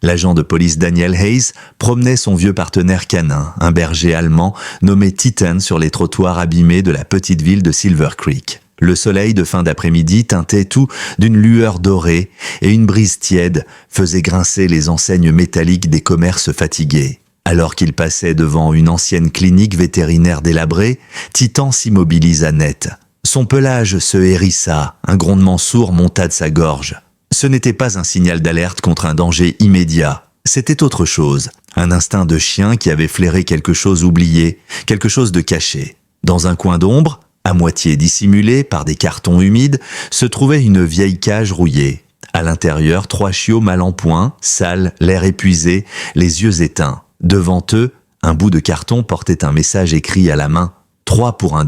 L'agent de police Daniel Hayes promenait son vieux partenaire canin, un berger allemand nommé Titan, sur les trottoirs abîmés de la petite ville de Silver Creek. Le soleil de fin d'après-midi teintait tout d'une lueur dorée et une brise tiède faisait grincer les enseignes métalliques des commerces fatigués. Alors qu'il passait devant une ancienne clinique vétérinaire délabrée, Titan s'immobilisa net. Son pelage se hérissa, un grondement sourd monta de sa gorge. Ce n'était pas un signal d'alerte contre un danger immédiat. C'était autre chose, un instinct de chien qui avait flairé quelque chose oublié, quelque chose de caché. Dans un coin d'ombre, à moitié dissimulé par des cartons humides, se trouvait une vieille cage rouillée. À l'intérieur, 3 chiots mal en point, sales, l'air épuisé, les yeux éteints. Devant eux, un bout de carton portait un message écrit à la main. 3 pour $1.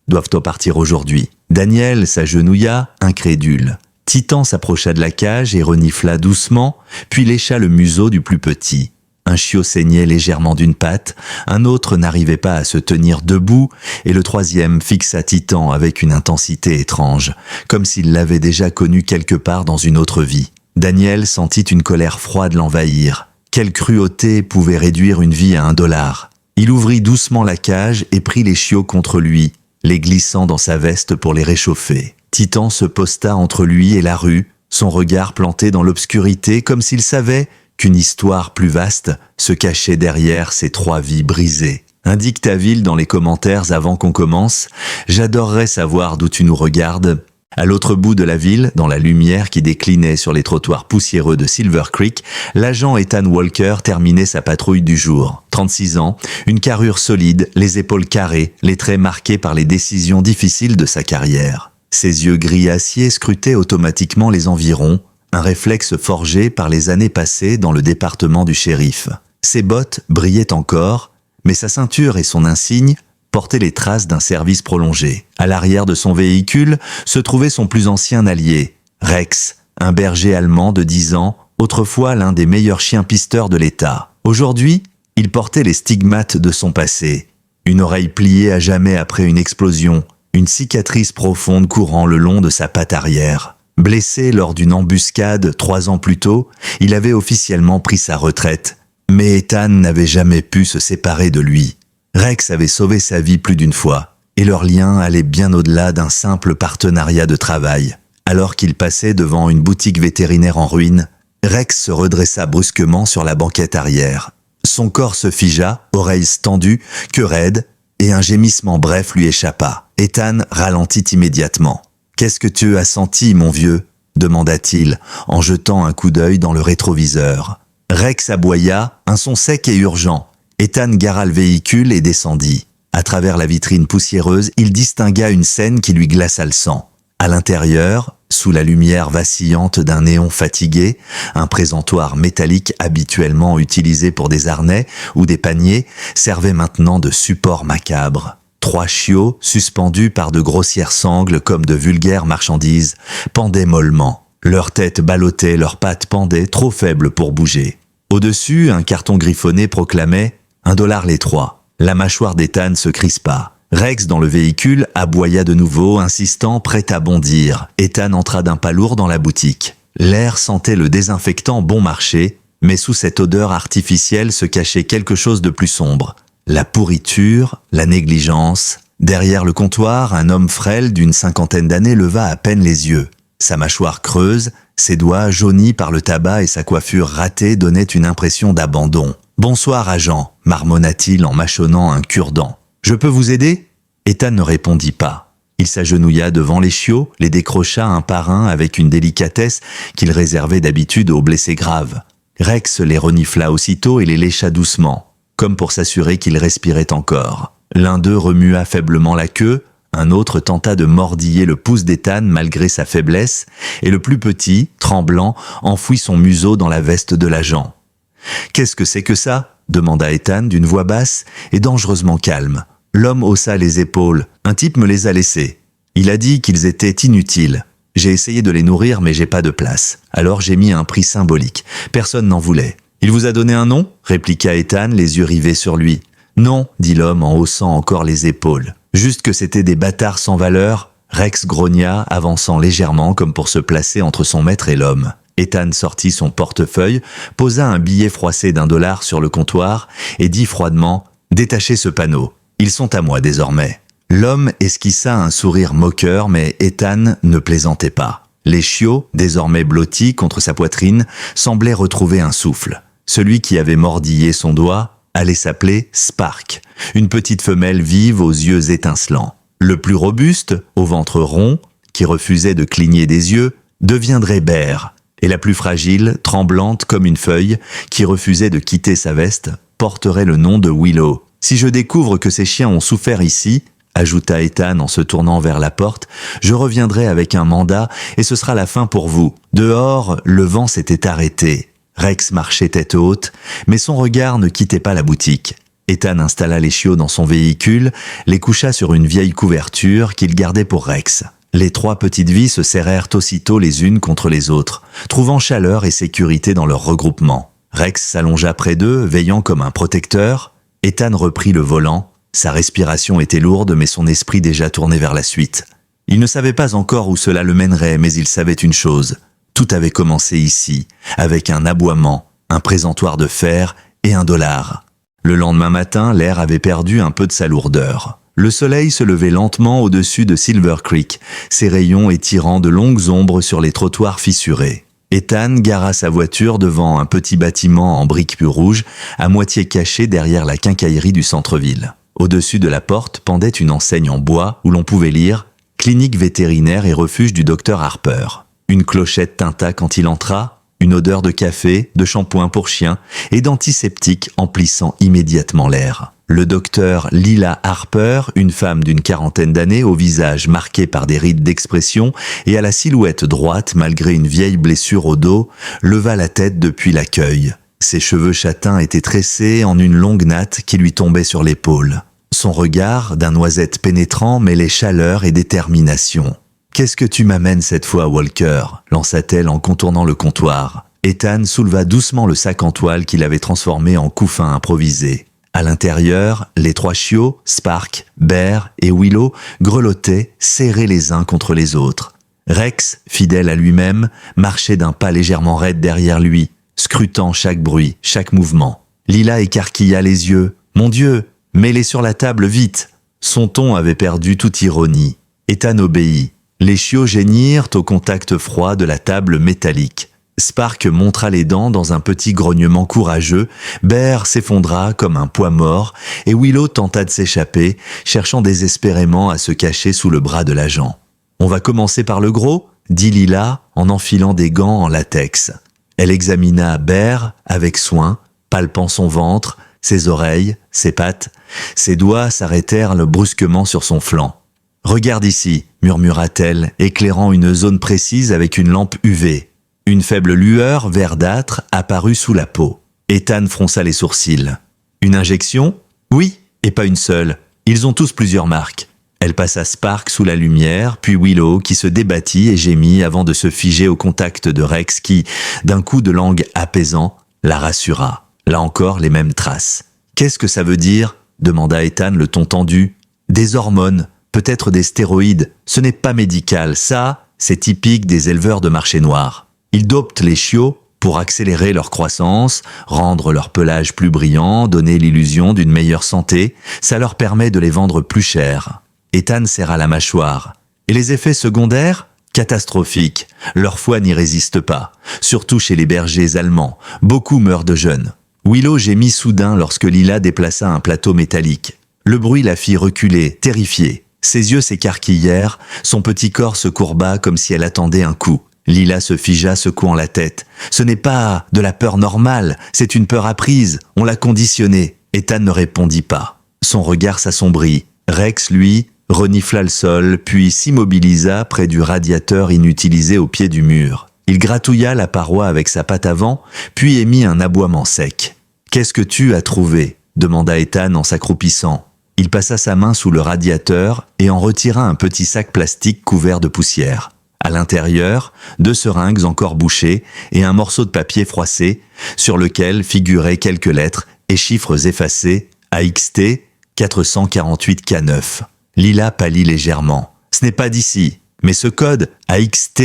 Doivent-ils partir aujourd'hui? Daniel s'agenouilla, incrédule. Titan s'approcha de la cage et renifla doucement, puis lécha le museau du plus petit. Un chiot saignait légèrement d'une patte, un autre n'arrivait pas à se tenir debout, et le 3e fixa Titan avec une intensité étrange, comme s'il l'avait déjà connu quelque part dans une autre vie. Daniel sentit une colère froide l'envahir. Quelle cruauté pouvait réduire une vie à $1? Il ouvrit doucement la cage et prit les chiots contre lui, les glissant dans sa veste pour les réchauffer. Titan se posta entre lui et la rue, son regard planté dans l'obscurité comme s'il savait qu'une histoire plus vaste se cachait derrière ces 3 vies brisées. Indique ta ville dans les commentaires avant qu'on commence. J'adorerais savoir d'où tu nous regardes. À l'autre bout de la ville, dans la lumière qui déclinait sur les trottoirs poussiéreux de Silver Creek, l'agent Ethan Walker terminait sa patrouille du jour. 36 ans, une carrure solide, les épaules carrées, les traits marqués par les décisions difficiles de sa carrière. Ses yeux gris acier scrutaient automatiquement les environs, un réflexe forgé par les années passées dans le département du shérif. Ses bottes brillaient encore, mais sa ceinture et son insigne portaient les traces d'un service prolongé. À l'arrière de son véhicule se trouvait son plus ancien allié, Rex, un berger allemand de 10 ans, autrefois l'un des meilleurs chiens pisteurs de l'État. Aujourd'hui, il portait les stigmates de son passé. Une oreille pliée à jamais après une explosion, une cicatrice profonde courant le long de sa patte arrière. Blessé lors d'une embuscade 3 ans plus tôt, il avait officiellement pris sa retraite. Mais Ethan n'avait jamais pu se séparer de lui. Rex avait sauvé sa vie plus d'une fois, et leur lien allait bien au-delà d'un simple partenariat de travail. Alors qu'il passait devant une boutique vétérinaire en ruine, Rex se redressa brusquement sur la banquette arrière. Son corps se figea, oreilles tendues, queue raide, et un gémissement bref lui échappa. Ethan ralentit immédiatement. « Qu'est-ce que tu as senti, mon vieux ?» demanda-t-il, en jetant un coup d'œil dans le rétroviseur. Rex aboya, un son sec et urgent. Ethan gara le véhicule et descendit. À travers la vitrine poussiéreuse, il distingua une scène qui lui glaça le sang. À l'intérieur, sous la lumière vacillante d'un néon fatigué, un présentoir métallique habituellement utilisé pour des harnais ou des paniers servait maintenant de support macabre. 3 chiots, suspendus par de grossières sangles comme de vulgaires marchandises, pendaient mollement. Leurs têtes ballottaient, leurs pattes pendaient, trop faibles pour bouger. Au-dessus, un carton griffonné proclamait « $1 les 3 ». La mâchoire d'Ethan se crispa. Rex, dans le véhicule, aboya de nouveau, insistant, prêt à bondir. Ethan entra d'un pas lourd dans la boutique. L'air sentait le désinfectant bon marché, mais sous cette odeur artificielle se cachait quelque chose de plus sombre. La pourriture, la négligence. Derrière le comptoir, un homme frêle d'une 50aine d'années leva à peine les yeux. Sa mâchoire creuse, ses doigts jaunis par le tabac et sa coiffure ratée donnaient une impression d'abandon. « Bonsoir, agent », marmonna-t-il en mâchonnant un cure-dent. « Je peux vous aider ?» Ethan ne répondit pas. Il s'agenouilla devant les chiots, les décrocha un par un avec une délicatesse qu'il réservait d'habitude aux blessés graves. Rex les renifla aussitôt et les lécha doucement, comme pour s'assurer qu'ils respiraient encore. L'un d'eux remua faiblement la queue, un autre tenta de mordiller le pouce d'Ethan malgré sa faiblesse, et le plus petit, tremblant, enfouit son museau dans la veste de l'agent. « Qu'est-ce que c'est que ça ?» demanda Ethan d'une voix basse et dangereusement calme. L'homme haussa les épaules. « Un type me les a laissés. Il a dit qu'ils étaient inutiles. J'ai essayé de les nourrir mais j'ai pas de place. Alors j'ai mis un prix symbolique. Personne n'en voulait. » « Il vous a donné un nom ?» répliqua Ethan, les yeux rivés sur lui. « Non, » dit l'homme en haussant encore les épaules. « Juste que c'était des bâtards sans valeur. » Rex grogna, avançant légèrement comme pour se placer entre son maître et l'homme. Ethan sortit son portefeuille, posa un billet froissé d'$1 sur le comptoir et dit froidement « Détachez ce panneau, ils sont à moi désormais ». L'homme esquissa un sourire moqueur, mais Ethan ne plaisantait pas. Les chiots, désormais blottis contre sa poitrine, semblaient retrouver un souffle. Celui qui avait mordillé son doigt allait s'appeler Spark, une petite femelle vive aux yeux étincelants. Le plus robuste, au ventre rond, qui refusait de cligner des yeux, deviendrait Bear, et la plus fragile, tremblante comme une feuille, qui refusait de quitter sa veste, porterait le nom de Willow. « Si je découvre que ces chiens ont souffert ici, » ajouta Ethan en se tournant vers la porte, « je reviendrai avec un mandat et ce sera la fin pour vous. » Dehors, le vent s'était arrêté. Rex marchait tête haute, mais son regard ne quittait pas la boutique. Ethan installa les chiots dans son véhicule, les coucha sur une vieille couverture qu'il gardait pour Rex. Les 3 petites vies se serrèrent aussitôt les unes contre les autres, trouvant chaleur et sécurité dans leur regroupement. Rex s'allongea près d'eux, veillant comme un protecteur. Ethan reprit le volant. Sa respiration était lourde, mais son esprit déjà tourné vers la suite. Il ne savait pas encore où cela le mènerait, mais il savait une chose. Tout avait commencé ici, avec un aboiement, un présentoir de fer et $1. Le lendemain matin, l'air avait perdu un peu de sa lourdeur. Le soleil se levait lentement au-dessus de Silver Creek, ses rayons étirant de longues ombres sur les trottoirs fissurés. Ethan gara sa voiture devant un petit bâtiment en briques rouges, à moitié caché derrière la quincaillerie du centre-ville. Au-dessus de la porte pendait une enseigne en bois où l'on pouvait lire « Clinique vétérinaire et refuge du docteur Harper ». Une clochette tinta quand il entra, une odeur de café, de shampoing pour chien et d'antiseptique emplissant immédiatement l'air. Le docteur Lila Harper, une femme d'une 40aine d'années au visage marqué par des rides d'expression et à la silhouette droite malgré une vieille blessure au dos, leva la tête depuis l'accueil. Ses cheveux châtains étaient tressés en une longue natte qui lui tombait sur l'épaule. Son regard, d'un noisette pénétrant, mêlait chaleur et détermination. « Qu'est-ce que tu m'amènes cette fois, Walker ?» lança-t-elle en contournant le comptoir. Ethan souleva doucement le sac en toile qu'il avait transformé en couffin improvisé. À l'intérieur, les 3 chiots, Spark, Bear et Willow, grelottaient, serrés les uns contre les autres. Rex, fidèle à lui-même, marchait d'un pas légèrement raide derrière lui, scrutant chaque bruit, chaque mouvement. Lila écarquilla les yeux. « Mon Dieu, mets-les sur la table vite !» Son ton avait perdu toute ironie. Ethan obéit. Les chiots gémirent au contact froid de la table métallique. Spark montra les dents dans un petit grognement courageux, Bear s'effondra comme un poids mort, et Willow tenta de s'échapper, cherchant désespérément à se cacher sous le bras de l'agent. « On va commencer par le gros ?» dit Lila en enfilant des gants en latex. Elle examina Bear avec soin, palpant son ventre, ses oreilles, ses pattes. Ses doigts s'arrêtèrent brusquement sur son flanc. « Regarde ici » murmura-t-elle, éclairant une zone précise avec une lampe UV. Une faible lueur verdâtre apparut sous la peau. Ethan fronça les sourcils. « Une injection ? Oui, et pas une seule. Ils ont tous plusieurs marques. » Elle passa Spark sous la lumière, puis Willow qui se débattit et gémit avant de se figer au contact de Rex qui, d'un coup de langue apaisant, la rassura. Là encore, les mêmes traces. « Qu'est-ce que ça veut dire ?» demanda Ethan le ton tendu. « Des hormones, peut-être des stéroïdes. Ce n'est pas médical. Ça, c'est typique des éleveurs de marché noir. Ils dopent les chiots pour accélérer leur croissance, rendre leur pelage plus brillant, donner l'illusion d'une meilleure santé. Ça leur permet de les vendre plus cher. » Ethan serra la mâchoire. « Et les effets secondaires ? Catastrophiques. Leur foi n'y résiste pas. Surtout chez les bergers allemands. Beaucoup meurent de jeunes. » Willow gémit soudain lorsque Lila déplaça un plateau métallique. Le bruit la fit reculer, terrifiée. Ses yeux s'écarquillèrent, son petit corps se courba comme si elle attendait un coup. Lila se figea, secouant la tête. « Ce n'est pas de la peur normale, c'est une peur apprise, on l'a conditionnée. » Ethan ne répondit pas. Son regard s'assombrit. Rex, lui, renifla le sol, puis s'immobilisa près du radiateur inutilisé au pied du mur. Il gratouilla la paroi avec sa patte avant, puis émit un aboiement sec. « Qu'est-ce que tu as trouvé ?» demanda Ethan en s'accroupissant. Il passa sa main sous le radiateur et en retira un petit sac plastique couvert de poussière. À l'intérieur, 2 seringues encore bouchées et un morceau de papier froissé sur lequel figuraient quelques lettres et chiffres effacés, AXT 448K9. Lila pâlit légèrement. « Ce n'est pas d'ici, mais ce code AXT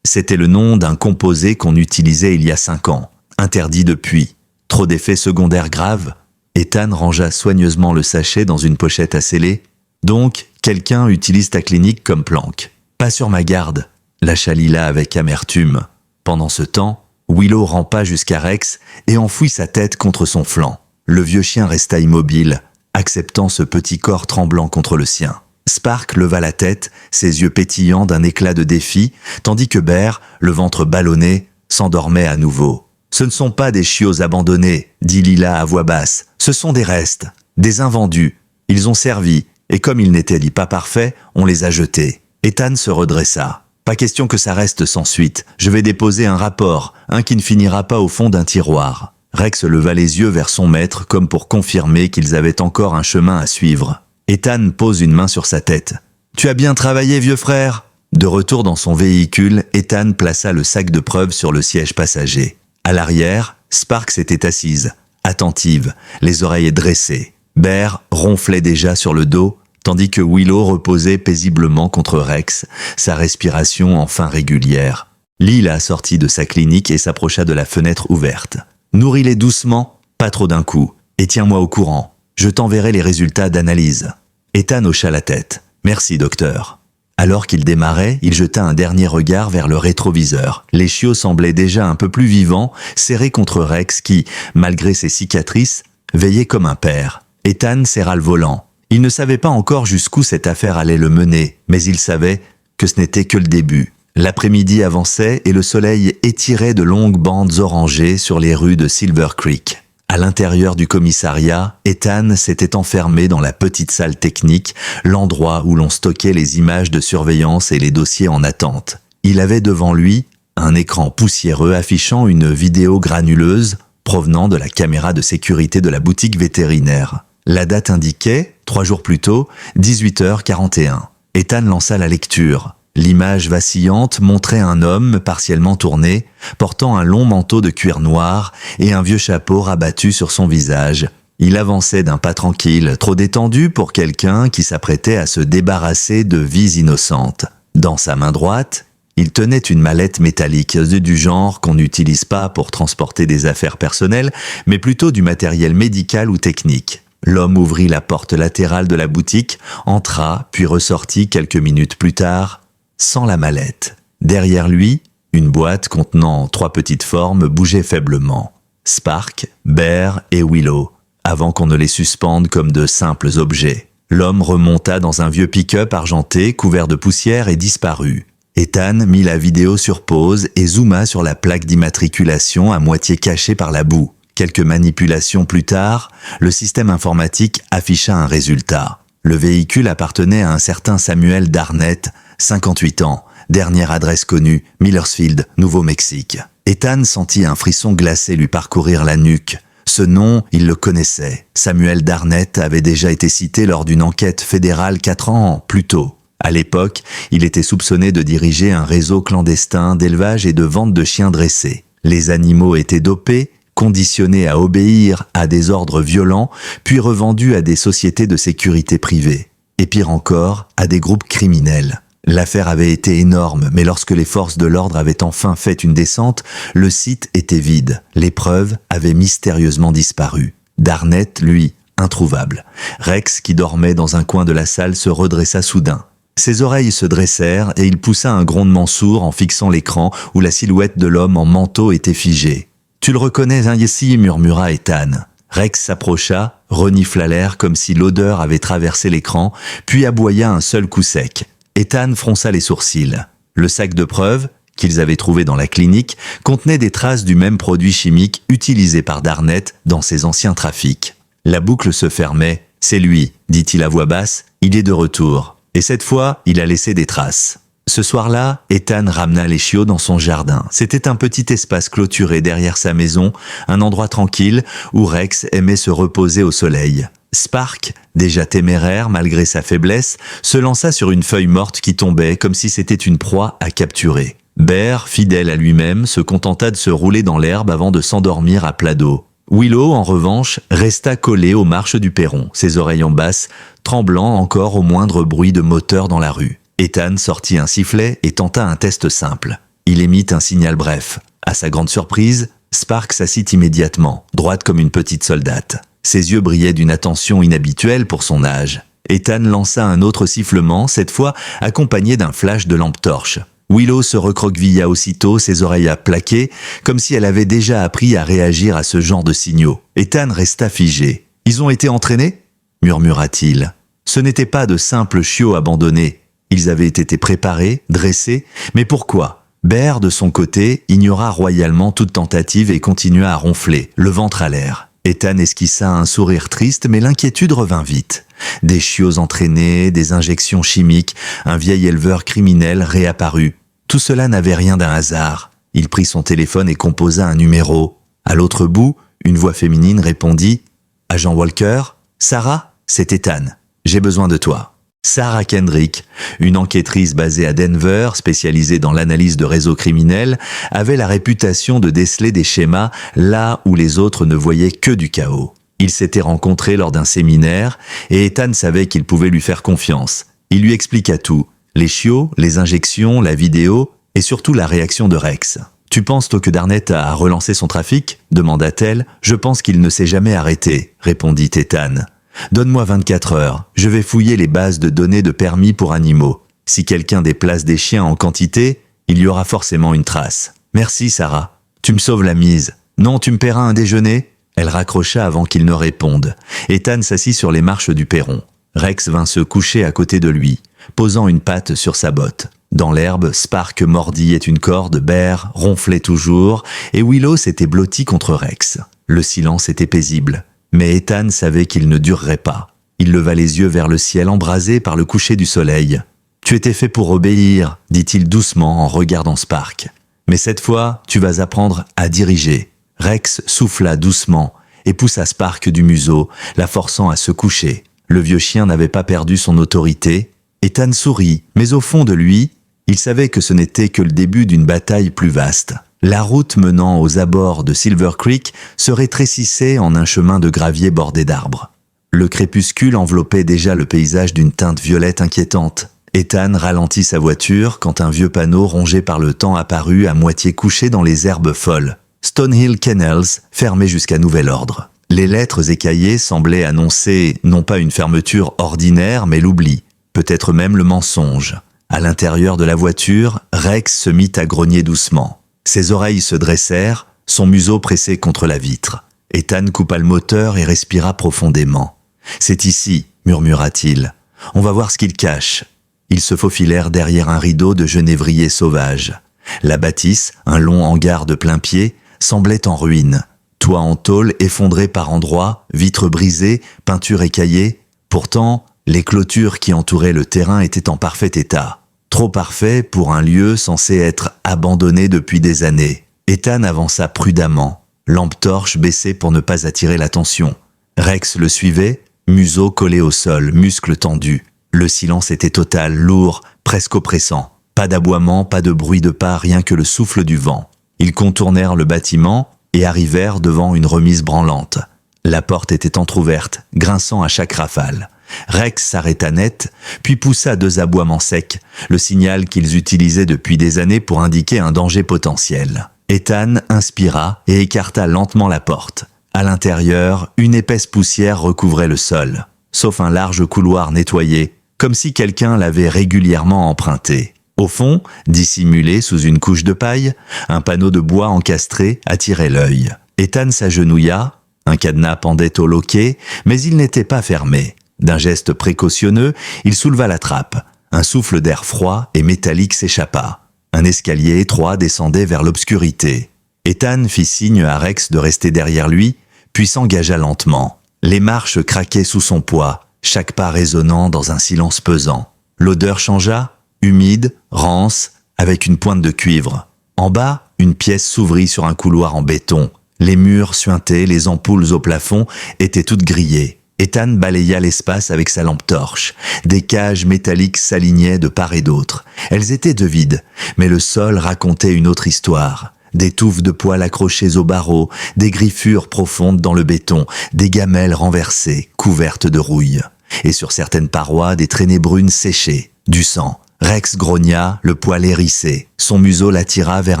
C'était le nom d'un composé qu'on utilisait il y a 5 ans, interdit depuis. Trop d'effets secondaires graves. Ethan rangea soigneusement le sachet dans une pochette à sceller. Donc, quelqu'un utilise ta clinique comme planque. Pas sur ma garde, lâcha Lila avec amertume. Pendant ce temps, Willow rampa jusqu'à Rex et enfouit sa tête contre son flanc. Le vieux chien resta immobile, acceptant ce petit corps tremblant contre le sien. Spark leva la tête, ses yeux pétillants d'un éclat de défi, tandis que Bear, le ventre ballonné, s'endormait à nouveau. « Ce ne sont pas des chiots abandonnés, dit Lila à voix basse. Ce sont des restes, des invendus. Ils ont servi, et comme ils n'étaient pas parfaits, on les a jetés. » Ethan se redressa. « Pas question que ça reste sans suite. Je vais déposer un rapport, un qui ne finira pas au fond d'un tiroir. » Rex leva les yeux vers son maître comme pour confirmer qu'ils avaient encore un chemin à suivre. Ethan pose une main sur sa tête. « Tu as bien travaillé, vieux frère ?» De retour dans son véhicule, Ethan plaça le sac de preuves sur le siège passager. À l'arrière, Spark s'était assise, attentive, les oreilles dressées. Bear ronflait déjà sur le dos, tandis que Willow reposait paisiblement contre Rex, sa respiration enfin régulière. Lila sortit de sa clinique et s'approcha de la fenêtre ouverte. « Nourris-les doucement, pas trop d'un coup, et tiens-moi au courant. Je t'enverrai les résultats d'analyse. » Ethan hocha la tête. « Merci, docteur. » Alors qu'il démarrait, il jeta un dernier regard vers le rétroviseur. Les chiots semblaient déjà un peu plus vivants, serrés contre Rex qui, malgré ses cicatrices, veillait comme un père. Ethan serra le volant. Il ne savait pas encore jusqu'où cette affaire allait le mener, mais il savait que ce n'était que le début. L'après-midi avançait et le soleil étirait de longues bandes orangées sur les rues de Silver Creek. À l'intérieur du commissariat, Ethan s'était enfermé dans la petite salle technique, l'endroit où l'on stockait les images de surveillance et les dossiers en attente. Il avait devant lui un écran poussiéreux affichant une vidéo granuleuse provenant de la caméra de sécurité de la boutique vétérinaire. La date indiquait, 3 jours plus tôt, 18h41. Ethan lança la lecture. L'image vacillante montrait un homme partiellement tourné, portant un long manteau de cuir noir et un vieux chapeau rabattu sur son visage. Il avançait d'un pas tranquille, trop détendu pour quelqu'un qui s'apprêtait à se débarrasser de vies innocentes. Dans sa main droite, il tenait une mallette métallique du genre qu'on n'utilise pas pour transporter des affaires personnelles, mais plutôt du matériel médical ou technique. L'homme ouvrit la porte latérale de la boutique, entra, puis ressortit quelques minutes plus tard, sans la mallette. Derrière lui, une boîte contenant 3 petites formes bougeait faiblement. Spark, Bear et Willow, avant qu'on ne les suspende comme de simples objets. L'homme remonta dans un vieux pick-up argenté couvert de poussière et disparut. Ethan mit la vidéo sur pause et zooma sur la plaque d'immatriculation à moitié cachée par la boue. Quelques manipulations plus tard, le système informatique afficha un résultat. Le véhicule appartenait à un certain Samuel Darnett, 58 ans, dernière adresse connue, Millersfield, Nouveau-Mexique. Ethan sentit un frisson glacé lui parcourir la nuque. Ce nom, il le connaissait. Samuel Darnett avait déjà été cité lors d'une enquête fédérale 4 ans plus tôt. À l'époque, il était soupçonné de diriger un réseau clandestin d'élevage et de vente de chiens dressés. Les animaux étaient dopés, conditionnés à obéir à des ordres violents, puis revendus à des sociétés de sécurité privées. Et pire encore, à des groupes criminels. L'affaire avait été énorme, mais lorsque les forces de l'ordre avaient enfin fait une descente, le site était vide. Les preuves avaient mystérieusement disparu. Darnett, lui, introuvable. Rex, qui dormait dans un coin de la salle, se redressa soudain. Ses oreilles se dressèrent et il poussa un grondement sourd en fixant l'écran où la silhouette de l'homme en manteau était figée. « Tu le reconnais, hein, ici ?» murmura Ethan. Rex s'approcha, renifla l'air comme si l'odeur avait traversé l'écran, puis aboya un seul coup sec. Ethan fronça les sourcils. Le sac de preuves, qu'ils avaient trouvé dans la clinique, contenait des traces du même produit chimique utilisé par Darnett dans ses anciens trafics. La boucle se fermait. « C'est lui », dit-il à voix basse, « il est de retour. Et cette fois, il a laissé des traces. » Ce soir-là, Ethan ramena les chiots dans son jardin. C'était un petit espace clôturé derrière sa maison, un endroit tranquille où Rex aimait se reposer au soleil. Spark, déjà téméraire malgré sa faiblesse, se lança sur une feuille morte qui tombait comme si c'était une proie à capturer. Bear, fidèle à lui-même, se contenta de se rouler dans l'herbe avant de s'endormir à plat dos. Willow, en revanche, resta collée aux marches du perron, ses oreilles en basse, tremblant encore au moindre bruit de moteur dans la rue. Ethan sortit un sifflet et tenta un test simple. Il émit un signal bref. À sa grande surprise, Spark s'assit immédiatement, droite comme une petite soldate. Ses yeux brillaient d'une attention inhabituelle pour son âge. Ethan lança un autre sifflement, cette fois accompagné d'un flash de lampe torche. Willow se recroquevilla aussitôt, ses oreilles à plaquer, comme si elle avait déjà appris à réagir à ce genre de signaux. Ethan resta figé. « Ils ont été entraînés ?» murmura-t-il. Ce n'étaient pas de simples chiots abandonnés. Ils avaient été préparés, dressés, mais pourquoi ? Bear, de son côté, ignora royalement toute tentative et continua à ronfler, le ventre à l'air. Ethan esquissa un sourire triste, mais l'inquiétude revint vite. Des chiots entraînés, des injections chimiques, un vieil éleveur criminel réapparut. Tout cela n'avait rien d'un hasard. Il prit son téléphone et composa un numéro. À l'autre bout, une voix féminine répondit « Agent Walker ? Sarah ? C'est Ethan. J'ai besoin de toi. » Sarah Kendrick, une enquêtrice basée à Denver, spécialisée dans l'analyse de réseaux criminels, avait la réputation de déceler des schémas là où les autres ne voyaient que du chaos. Ils s'étaient rencontrés lors d'un séminaire et Ethan savait qu'il pouvait lui faire confiance. Il lui expliqua tout, les chiots, les injections, la vidéo et surtout la réaction de Rex. « Tu penses que Darnett a relancé son trafic ?» demanda-t-elle. « Je pense qu'il ne s'est jamais arrêté », répondit Ethan. « Donne-moi 24 heures, je vais fouiller les bases de données de permis pour animaux. Si quelqu'un déplace des chiens en quantité, il y aura forcément une trace. Merci Sarah, tu me sauves la mise. Non, tu me paieras un déjeuner ?» Elle raccrocha avant qu'il ne réponde. Ethan s'assit sur les marches du perron. Rex vint se coucher à côté de lui, posant une patte sur sa botte. Dans l'herbe, Spark mordillait une corde, Bear ronflait toujours, et Willow s'était blotti contre Rex. Le silence était paisible. Mais Ethan savait qu'il ne durerait pas. Il leva les yeux vers le ciel embrasé par le coucher du soleil. « Tu étais fait pour obéir », dit-il doucement en regardant Spark. « Mais cette fois, tu vas apprendre à diriger. » Rex souffla doucement et poussa Spark du museau, la forçant à se coucher. Le vieux chien n'avait pas perdu son autorité. Ethan sourit, mais au fond de lui, il savait que ce n'était que le début d'une bataille plus vaste. La route menant aux abords de Silver Creek se rétrécissait en un chemin de gravier bordé d'arbres. Le crépuscule enveloppait déjà le paysage d'une teinte violette inquiétante. Ethan ralentit sa voiture quand un vieux panneau rongé par le temps apparut à moitié couché dans les herbes folles. Stonehill Kennels, fermé jusqu'à nouvel ordre. Les lettres écaillées semblaient annoncer non pas une fermeture ordinaire, mais l'oubli, peut-être même le mensonge. À l'intérieur de la voiture, Rex se mit à grogner doucement. Ses oreilles se dressèrent, son museau pressé contre la vitre. Ethan coupa le moteur et respira profondément. « C'est ici », murmura-t-il. « On va voir ce qu'il cache. » Ils se faufilèrent derrière un rideau de genévrier sauvage. La bâtisse, un long hangar de plein pied, semblait en ruine. Toit en tôle effondré par endroits, vitres brisées, peinture écaillée. Pourtant, les clôtures qui entouraient le terrain étaient en parfait état. Trop parfait pour un lieu censé être abandonné depuis des années. Ethan avança prudemment, lampe torche baissée pour ne pas attirer l'attention. Rex le suivait, museau collé au sol, muscles tendus. Le silence était total, lourd, presque oppressant. Pas d'aboiement, pas de bruit de pas, rien que le souffle du vent. Ils contournèrent le bâtiment et arrivèrent devant une remise branlante. La porte était entr'ouverte, grinçant à chaque rafale. Rex s'arrêta net, puis poussa 2 aboiements secs, le signal qu'ils utilisaient depuis des années pour indiquer un danger potentiel. Ethan inspira et écarta lentement la porte. À l'intérieur, une épaisse poussière recouvrait le sol, sauf un large couloir nettoyé, comme si quelqu'un l'avait régulièrement emprunté. Au fond, dissimulé sous une couche de paille, un panneau de bois encastré attirait l'œil. Ethan s'agenouilla, un cadenas pendait au loquet, mais il n'était pas fermé. D'un geste précautionneux, il souleva la trappe. Un souffle d'air froid et métallique s'échappa. Un escalier étroit descendait vers l'obscurité. Ethan fit signe à Rex de rester derrière lui, puis s'engagea lentement. Les marches craquaient sous son poids, chaque pas résonnant dans un silence pesant. L'odeur changea, humide, rance, avec une pointe de cuivre. En bas, une pièce s'ouvrit sur un couloir en béton. Les murs suintés, les ampoules au plafond étaient toutes grillées. Ethan balaya l'espace avec sa lampe torche. Des cages métalliques s'alignaient de part et d'autre. Elles étaient de vide, mais le sol racontait une autre histoire. Des touffes de poils accrochées aux barreaux, des griffures profondes dans le béton, des gamelles renversées, couvertes de rouille. Et sur certaines parois, des traînées brunes séchées. Du sang, Rex grogna, le poil hérissé. Son museau l'attira vers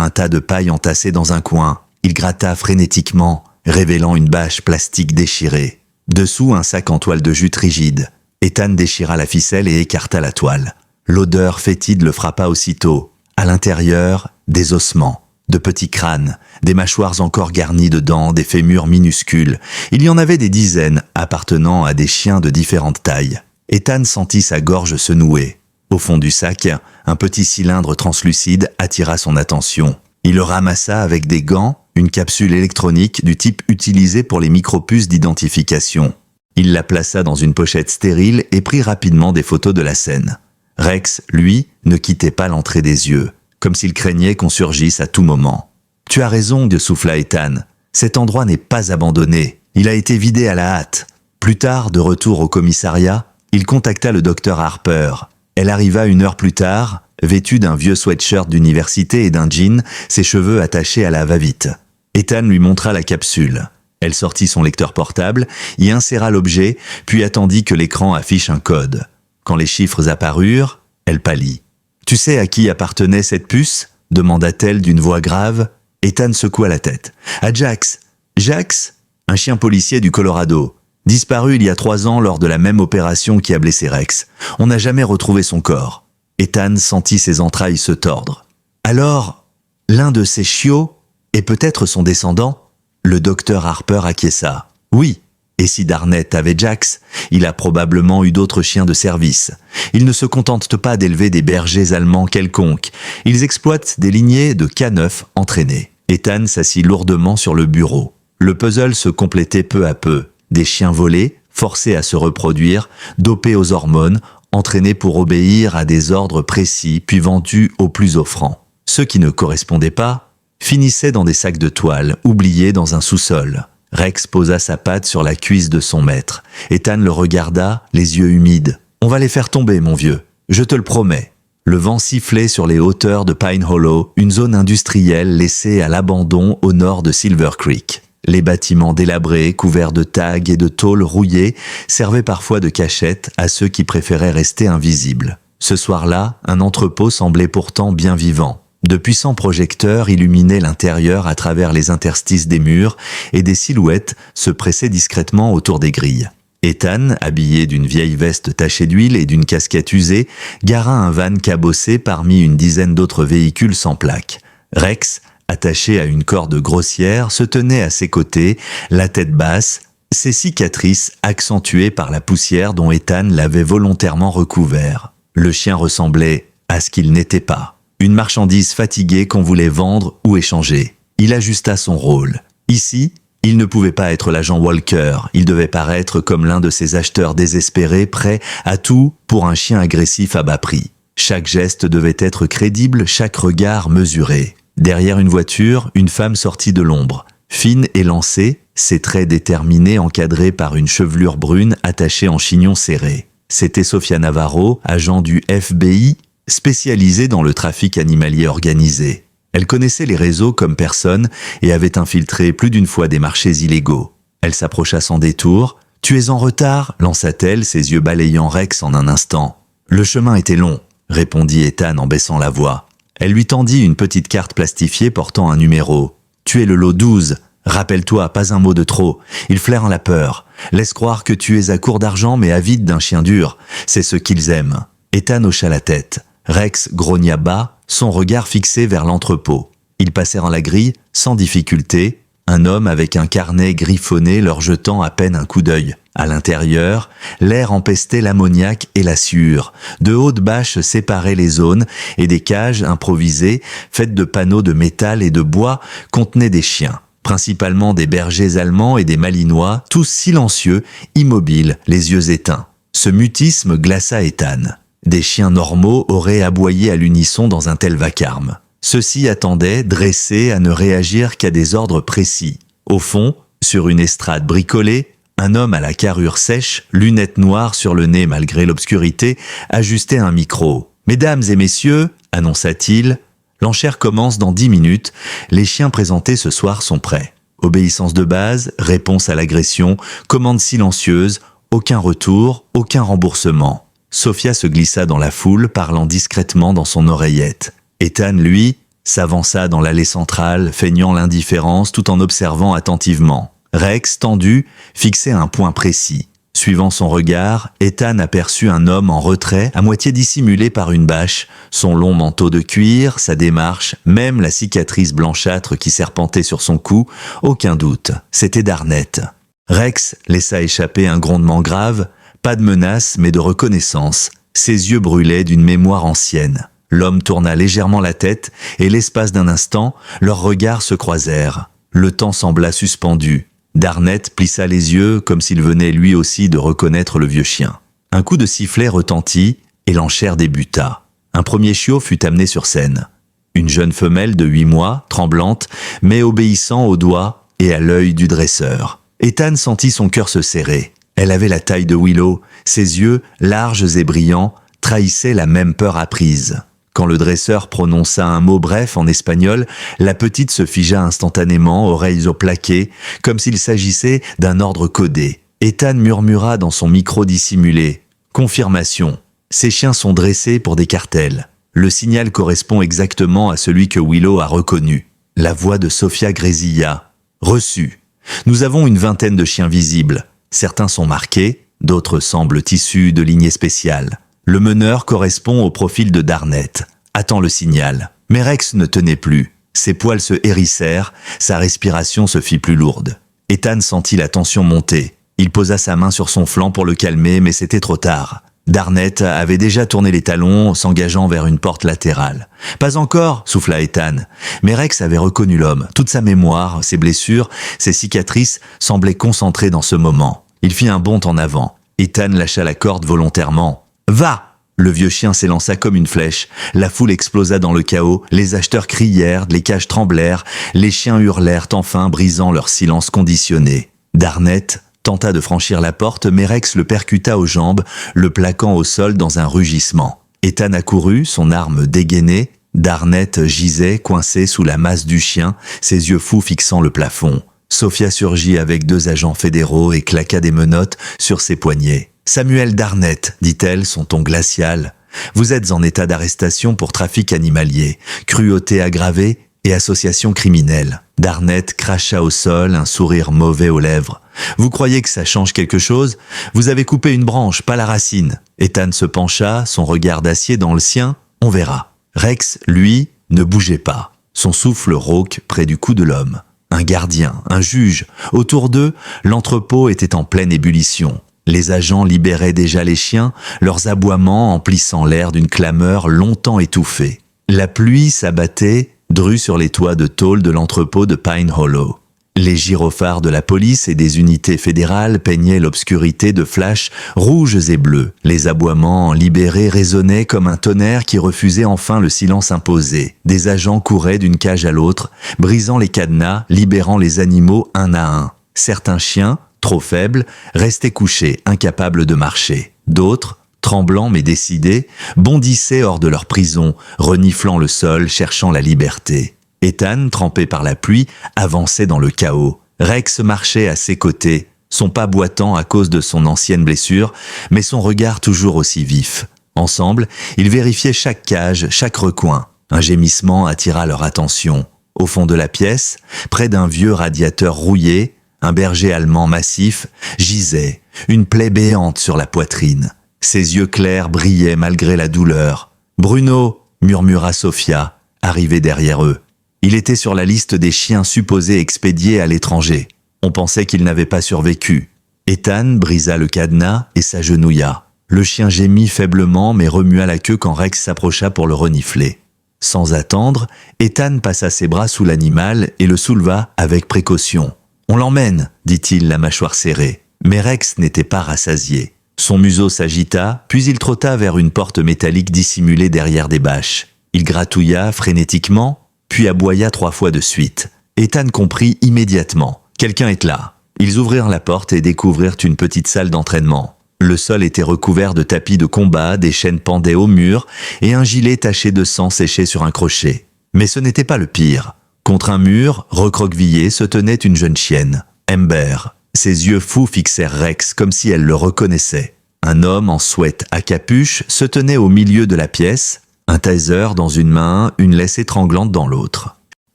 un tas de paille entassé dans un coin. Il gratta frénétiquement, révélant une bâche plastique déchirée. Dessous, un sac en toile de jute rigide. Ethan déchira la ficelle et écarta la toile. L'odeur fétide le frappa aussitôt. À l'intérieur, des ossements, de petits crânes, des mâchoires encore garnies de dents, des fémurs minuscules. Il y en avait des dizaines, appartenant à des chiens de différentes tailles. Ethan sentit sa gorge se nouer. Au fond du sac, un petit cylindre translucide attira son attention. Il le ramassa avec des gants, une capsule électronique du type utilisé pour les micropuces d'identification. Il la plaça dans une pochette stérile et prit rapidement des photos de la scène. Rex, lui, ne quittait pas l'entrée des yeux, comme s'il craignait qu'on surgisse à tout moment. « Tu as raison, souffla Ethan. Cet endroit n'est pas abandonné. Il a été vidé à la hâte. » Plus tard, de retour au commissariat, il contacta le docteur Harper. Elle arriva 1 heure plus tard, vêtue d'un vieux sweatshirt d'université et d'un jean, ses cheveux attachés à la va-vite. Ethan lui montra la capsule. Elle sortit son lecteur portable, y inséra l'objet, puis attendit que l'écran affiche un code. Quand les chiffres apparurent, elle pâlit. « Tu sais à qui appartenait cette puce ?» demanda-t-elle d'une voix grave. Ethan secoua la tête. « À Jax. Jax, un chien policier du Colorado. Disparu il y a 3 ans lors de la même opération qui a blessé Rex. On n'a jamais retrouvé son corps. » Ethan sentit ses entrailles se tordre. « Alors, l'un de ces chiots est peut-être son descendant ?» Le docteur Harper acquiesça. « Oui. Et si Darnett avait Jax, il a probablement eu d'autres chiens de service. Ils ne se contentent pas d'élever des bergers allemands quelconques. Ils exploitent des lignées de K9 entraînés. » Ethan s'assit lourdement sur le bureau. Le puzzle se complétait peu à peu. Des chiens volés, forcés à se reproduire, dopés aux hormones, entraînés pour obéir à des ordres précis, puis vendus aux plus offrants. Ceux qui ne correspondaient pas finissaient dans des sacs de toile, oubliés dans un sous-sol. Rex posa sa patte sur la cuisse de son maître. Ethan le regarda, les yeux humides. « On va les faire tomber, mon vieux. Je te le promets. » Le vent sifflait sur les hauteurs de Pine Hollow, une zone industrielle laissée à l'abandon au nord de Silver Creek. Les bâtiments délabrés, couverts de tags et de tôles rouillées, servaient parfois de cachette à ceux qui préféraient rester invisibles. Ce soir-là, un entrepôt semblait pourtant bien vivant. De puissants projecteurs illuminaient l'intérieur à travers les interstices des murs et des silhouettes se pressaient discrètement autour des grilles. Ethan, habillé d'une vieille veste tachée d'huile et d'une casquette usée, gara un van cabossé parmi une dizaine d'autres véhicules sans plaque. Rex, attaché à une corde grossière, se tenait à ses côtés, la tête basse, ses cicatrices accentuées par la poussière dont Ethan l'avait volontairement recouvert. Le chien ressemblait à ce qu'il n'était pas. Une marchandise fatiguée qu'on voulait vendre ou échanger. Il ajusta son rôle. Ici, il ne pouvait pas être l'agent Walker. Il devait paraître comme l'un de ces acheteurs désespérés, prêts à tout pour un chien agressif à bas prix. Chaque geste devait être crédible, chaque regard mesuré. Derrière une voiture, une femme sortit de l'ombre. Fine et lancée, ses traits déterminés encadrés par une chevelure brune attachée en chignon serré. C'était Sofia Navarro, agent du FBI, spécialisée dans le trafic animalier organisé. Elle connaissait les réseaux comme personne et avait infiltré plus d'une fois des marchés illégaux. Elle s'approcha sans détour. « Tu es en retard ?» lança-t-elle, ses yeux balayant Rex en un instant. « Le chemin était long », répondit Ethan en baissant la voix. Elle lui tendit une petite carte plastifiée portant un numéro. « Tu es le lot 12. Rappelle-toi, pas un mot de trop. Il flaire la peur. Laisse croire que tu es à court d'argent mais avide d'un chien dur. C'est ce qu'ils aiment. » Ethan hocha la tête. Rex grogna bas, son regard fixé vers l'entrepôt. Ils passèrent la grille, sans difficulté, un homme avec un carnet griffonné leur jetant à peine un coup d'œil. À l'intérieur, l'air empestait l'ammoniac et la sueur. De hautes bâches séparaient les zones et des cages improvisées, faites de panneaux de métal et de bois, contenaient des chiens. Principalement des bergers allemands et des malinois, tous silencieux, immobiles, les yeux éteints. Ce mutisme glaça Ethan. Des chiens normaux auraient aboyé à l'unisson dans un tel vacarme. Ceux-ci attendaient, dressés, à ne réagir qu'à des ordres précis. Au fond, sur une estrade bricolée, un homme à la carrure sèche, lunettes noires sur le nez malgré l'obscurité, ajustait un micro. « Mesdames et messieurs », annonça-t-il, « l'enchère commence dans 10 minutes. Les chiens présentés ce soir sont prêts. Obéissance de base, réponse à l'agression, commande silencieuse, aucun retour, aucun remboursement. » Sophia se glissa dans la foule, parlant discrètement dans son oreillette. Ethan, lui, s'avança dans l'allée centrale, feignant l'indifférence tout en observant attentivement. Rex, tendu, fixait un point précis. Suivant son regard, Ethan aperçut un homme en retrait, à moitié dissimulé par une bâche. Son long manteau de cuir, sa démarche, même la cicatrice blanchâtre qui serpentait sur son cou, aucun doute, c'était Darnett. Rex laissa échapper un grondement grave, pas de menace mais de reconnaissance. Ses yeux brûlaient d'une mémoire ancienne. L'homme tourna légèrement la tête et l'espace d'un instant, leurs regards se croisèrent. Le temps sembla suspendu. Darnett plissa les yeux comme s'il venait lui aussi de reconnaître le vieux chien. Un coup de sifflet retentit et l'enchère débuta. Un premier chiot fut amené sur scène. Une jeune femelle de 8 mois, tremblante, mais obéissant au doigt et à l'œil du dresseur. Ethan sentit son cœur se serrer. Elle avait la taille de Willow, ses yeux, larges et brillants, trahissaient la même peur apprise. Quand le dresseur prononça un mot bref en espagnol, la petite se figea instantanément, oreilles au plaqué, comme s'il s'agissait d'un ordre codé. Ethan murmura dans son micro dissimulé. « Confirmation. Ces chiens sont dressés pour des cartels. Le signal correspond exactement à celui que Willow a reconnu. » La voix de Sophia grésilla. « Reçu. Nous avons une vingtaine de chiens visibles. Certains sont marqués, d'autres semblent issus de lignées spéciales. Le meneur correspond au profil de Darnett. Attends le signal. » Mais Rex ne tenait plus. Ses poils se hérissèrent, sa respiration se fit plus lourde. Ethan sentit la tension monter. Il posa sa main sur son flanc pour le calmer, mais c'était trop tard. Darnett avait déjà tourné les talons, s'engageant vers une porte latérale. « Pas encore !» souffla Ethan. Mais Rex avait reconnu l'homme. Toute sa mémoire, ses blessures, ses cicatrices semblaient concentrées dans ce moment. Il fit un bond en avant. Ethan lâcha la corde volontairement. « Va !» Le vieux chien s'élança comme une flèche. La foule explosa dans le chaos. Les acheteurs crièrent, les cages tremblèrent. Les chiens hurlèrent enfin, brisant leur silence conditionné. Darnett tenta de franchir la porte, mais Rex le percuta aux jambes, le plaquant au sol dans un rugissement. Ethan accourut, son arme dégainée. Darnett gisait, coincé sous la masse du chien, ses yeux fous fixant le plafond. Sophia surgit avec 2 agents fédéraux et claqua des menottes sur ses poignets. « Samuel Darnett, dit-elle, son ton glacial. Vous êtes en état d'arrestation pour trafic animalier, cruauté aggravée et association criminelle. » Darnett cracha au sol, un sourire mauvais aux lèvres. « Vous croyez que ça change quelque chose? Vous avez coupé une branche, pas la racine. » Ethan se pencha, son regard d'acier dans le sien. « On verra. » Rex, lui, ne bougeait pas. Son souffle rauque près du cou de l'homme. Un gardien, un juge. Autour d'eux, l'entrepôt était en pleine ébullition. Les agents libéraient déjà les chiens, leurs aboiements emplissant l'air d'une clameur longtemps étouffée. La pluie s'abattait, drue sur les toits de tôle de l'entrepôt de Pine Hollow. Les gyrophares de la police et des unités fédérales peignaient l'obscurité de flashs rouges et bleus. Les aboiements libérés résonnaient comme un tonnerre qui refusait enfin le silence imposé. Des agents couraient d'une cage à l'autre, brisant les cadenas, libérant les animaux un à un. Certains chiens, trop faibles, restaient couchés, incapables de marcher. D'autres, tremblants mais décidés, bondissaient hors de leur prison, reniflant le sol, cherchant la liberté. Ethan, trempé par la pluie, avançait dans le chaos. Rex marchait à ses côtés, son pas boitant à cause de son ancienne blessure, mais son regard toujours aussi vif. Ensemble, ils vérifiaient chaque cage, chaque recoin. Un gémissement attira leur attention. Au fond de la pièce, près d'un vieux radiateur rouillé, un berger allemand massif gisait, une plaie béante sur la poitrine. Ses yeux clairs brillaient malgré la douleur. « Bruno !» murmura Sophia, arrivée derrière eux. Il était sur la liste des chiens supposés expédiés à l'étranger. On pensait qu'il n'avait pas survécu. Ethan brisa le cadenas et s'agenouilla. Le chien gémit faiblement mais remua la queue quand Rex s'approcha pour le renifler. Sans attendre, Ethan passa ses bras sous l'animal et le souleva avec précaution. « On l'emmène » dit-il, la mâchoire serrée. Mais Rex n'était pas rassasié. Son museau s'agita, puis il trotta vers une porte métallique dissimulée derrière des bâches. Il gratouilla frénétiquement, puis aboya 3 fois de suite. Ethan comprit immédiatement. Quelqu'un est là. Ils ouvrirent la porte et découvrirent une petite salle d'entraînement. Le sol était recouvert de tapis de combat, des chaînes pendaient au mur et un gilet taché de sang séchait sur un crochet. Mais ce n'était pas le pire. Contre un mur, recroquevillé, se tenait une jeune chienne, Ember. Ses yeux fous fixèrent Rex comme si elle le reconnaissait. Un homme en sweat à capuche se tenait au milieu de la pièce, un taser dans une main, une laisse étranglante dans l'autre. «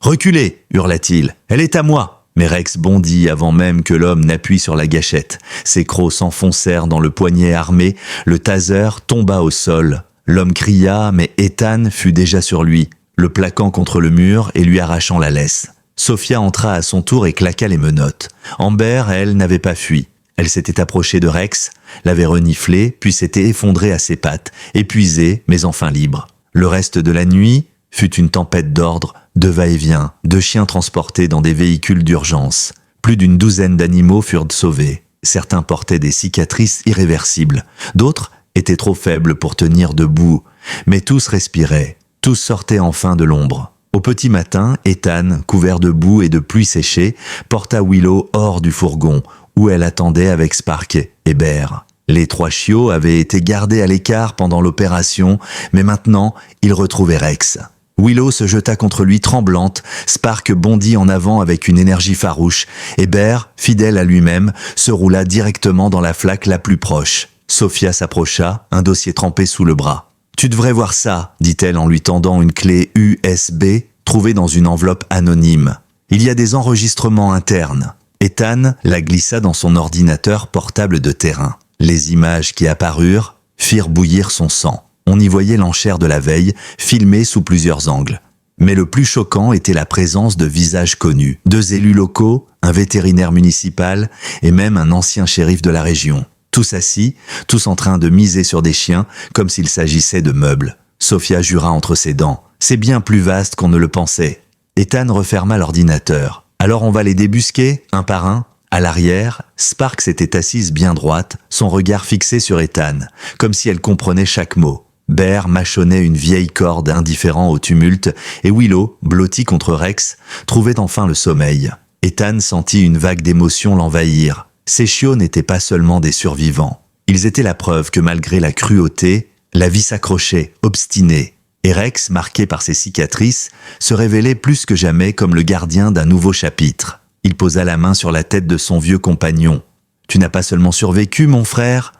Reculez !» hurla-t-il. « Elle est à moi !» Mais Rex bondit avant même que l'homme n'appuie sur la gâchette. Ses crocs s'enfoncèrent dans le poignet armé, le taser tomba au sol. L'homme cria, mais Ethan fut déjà sur lui, le plaquant contre le mur et lui arrachant la laisse. Sophia entra à son tour et claqua les menottes. Amber, elle, n'avait pas fui. Elle s'était approchée de Rex, l'avait reniflé, puis s'était effondrée à ses pattes, épuisée, mais enfin libre. Le reste de la nuit fut une tempête d'ordre, de va-et-vient, de chiens transportés dans des véhicules d'urgence. Plus d'une douzaine d'animaux furent sauvés. Certains portaient des cicatrices irréversibles, d'autres étaient trop faibles pour tenir debout, mais tous respiraient, tous sortaient enfin de l'ombre. Au petit matin, Ethan, couvert de boue et de pluie séchée, porta Willow hors du fourgon, où elle attendait avec Spark et Bear. Les 3 chiots avaient été gardés à l'écart pendant l'opération, mais maintenant, ils retrouvaient Rex. Willow se jeta contre lui tremblante, Spark bondit en avant avec une énergie farouche, et Bear, fidèle à lui-même, se roula directement dans la flaque la plus proche. Sophia s'approcha, un dossier trempé sous le bras. « Tu devrais voir ça », dit-elle en lui tendant une clé USB trouvée dans une enveloppe anonyme. « Il y a des enregistrements internes. » Ethan la glissa dans son ordinateur portable de terrain. Les images qui apparurent firent bouillir son sang. On y voyait l'enchère de la veille, filmée sous plusieurs angles. Mais le plus choquant était la présence de visages connus. 2 élus locaux, un vétérinaire municipal et même un ancien shérif de la région. Tous assis, tous en train de miser sur des chiens, comme s'il s'agissait de meubles. Sophia jura entre ses dents. C'est bien plus vaste qu'on ne le pensait. Ethan referma l'ordinateur. Alors on va les débusquer, un par un. À l'arrière, Spark s'était assise bien droite, son regard fixé sur Ethan, comme si elle comprenait chaque mot. Bear mâchonnait une vieille corde indifférent au tumulte, et Willow, blottie contre Rex, trouvait enfin le sommeil. Ethan sentit une vague d'émotion l'envahir. Ces chiots n'étaient pas seulement des survivants. Ils étaient la preuve que malgré la cruauté, la vie s'accrochait, obstinée. Et Rex, marqué par ses cicatrices, se révélait plus que jamais comme le gardien d'un nouveau chapitre. Il posa la main sur la tête de son vieux compagnon. « Tu n'as pas seulement survécu, mon frère,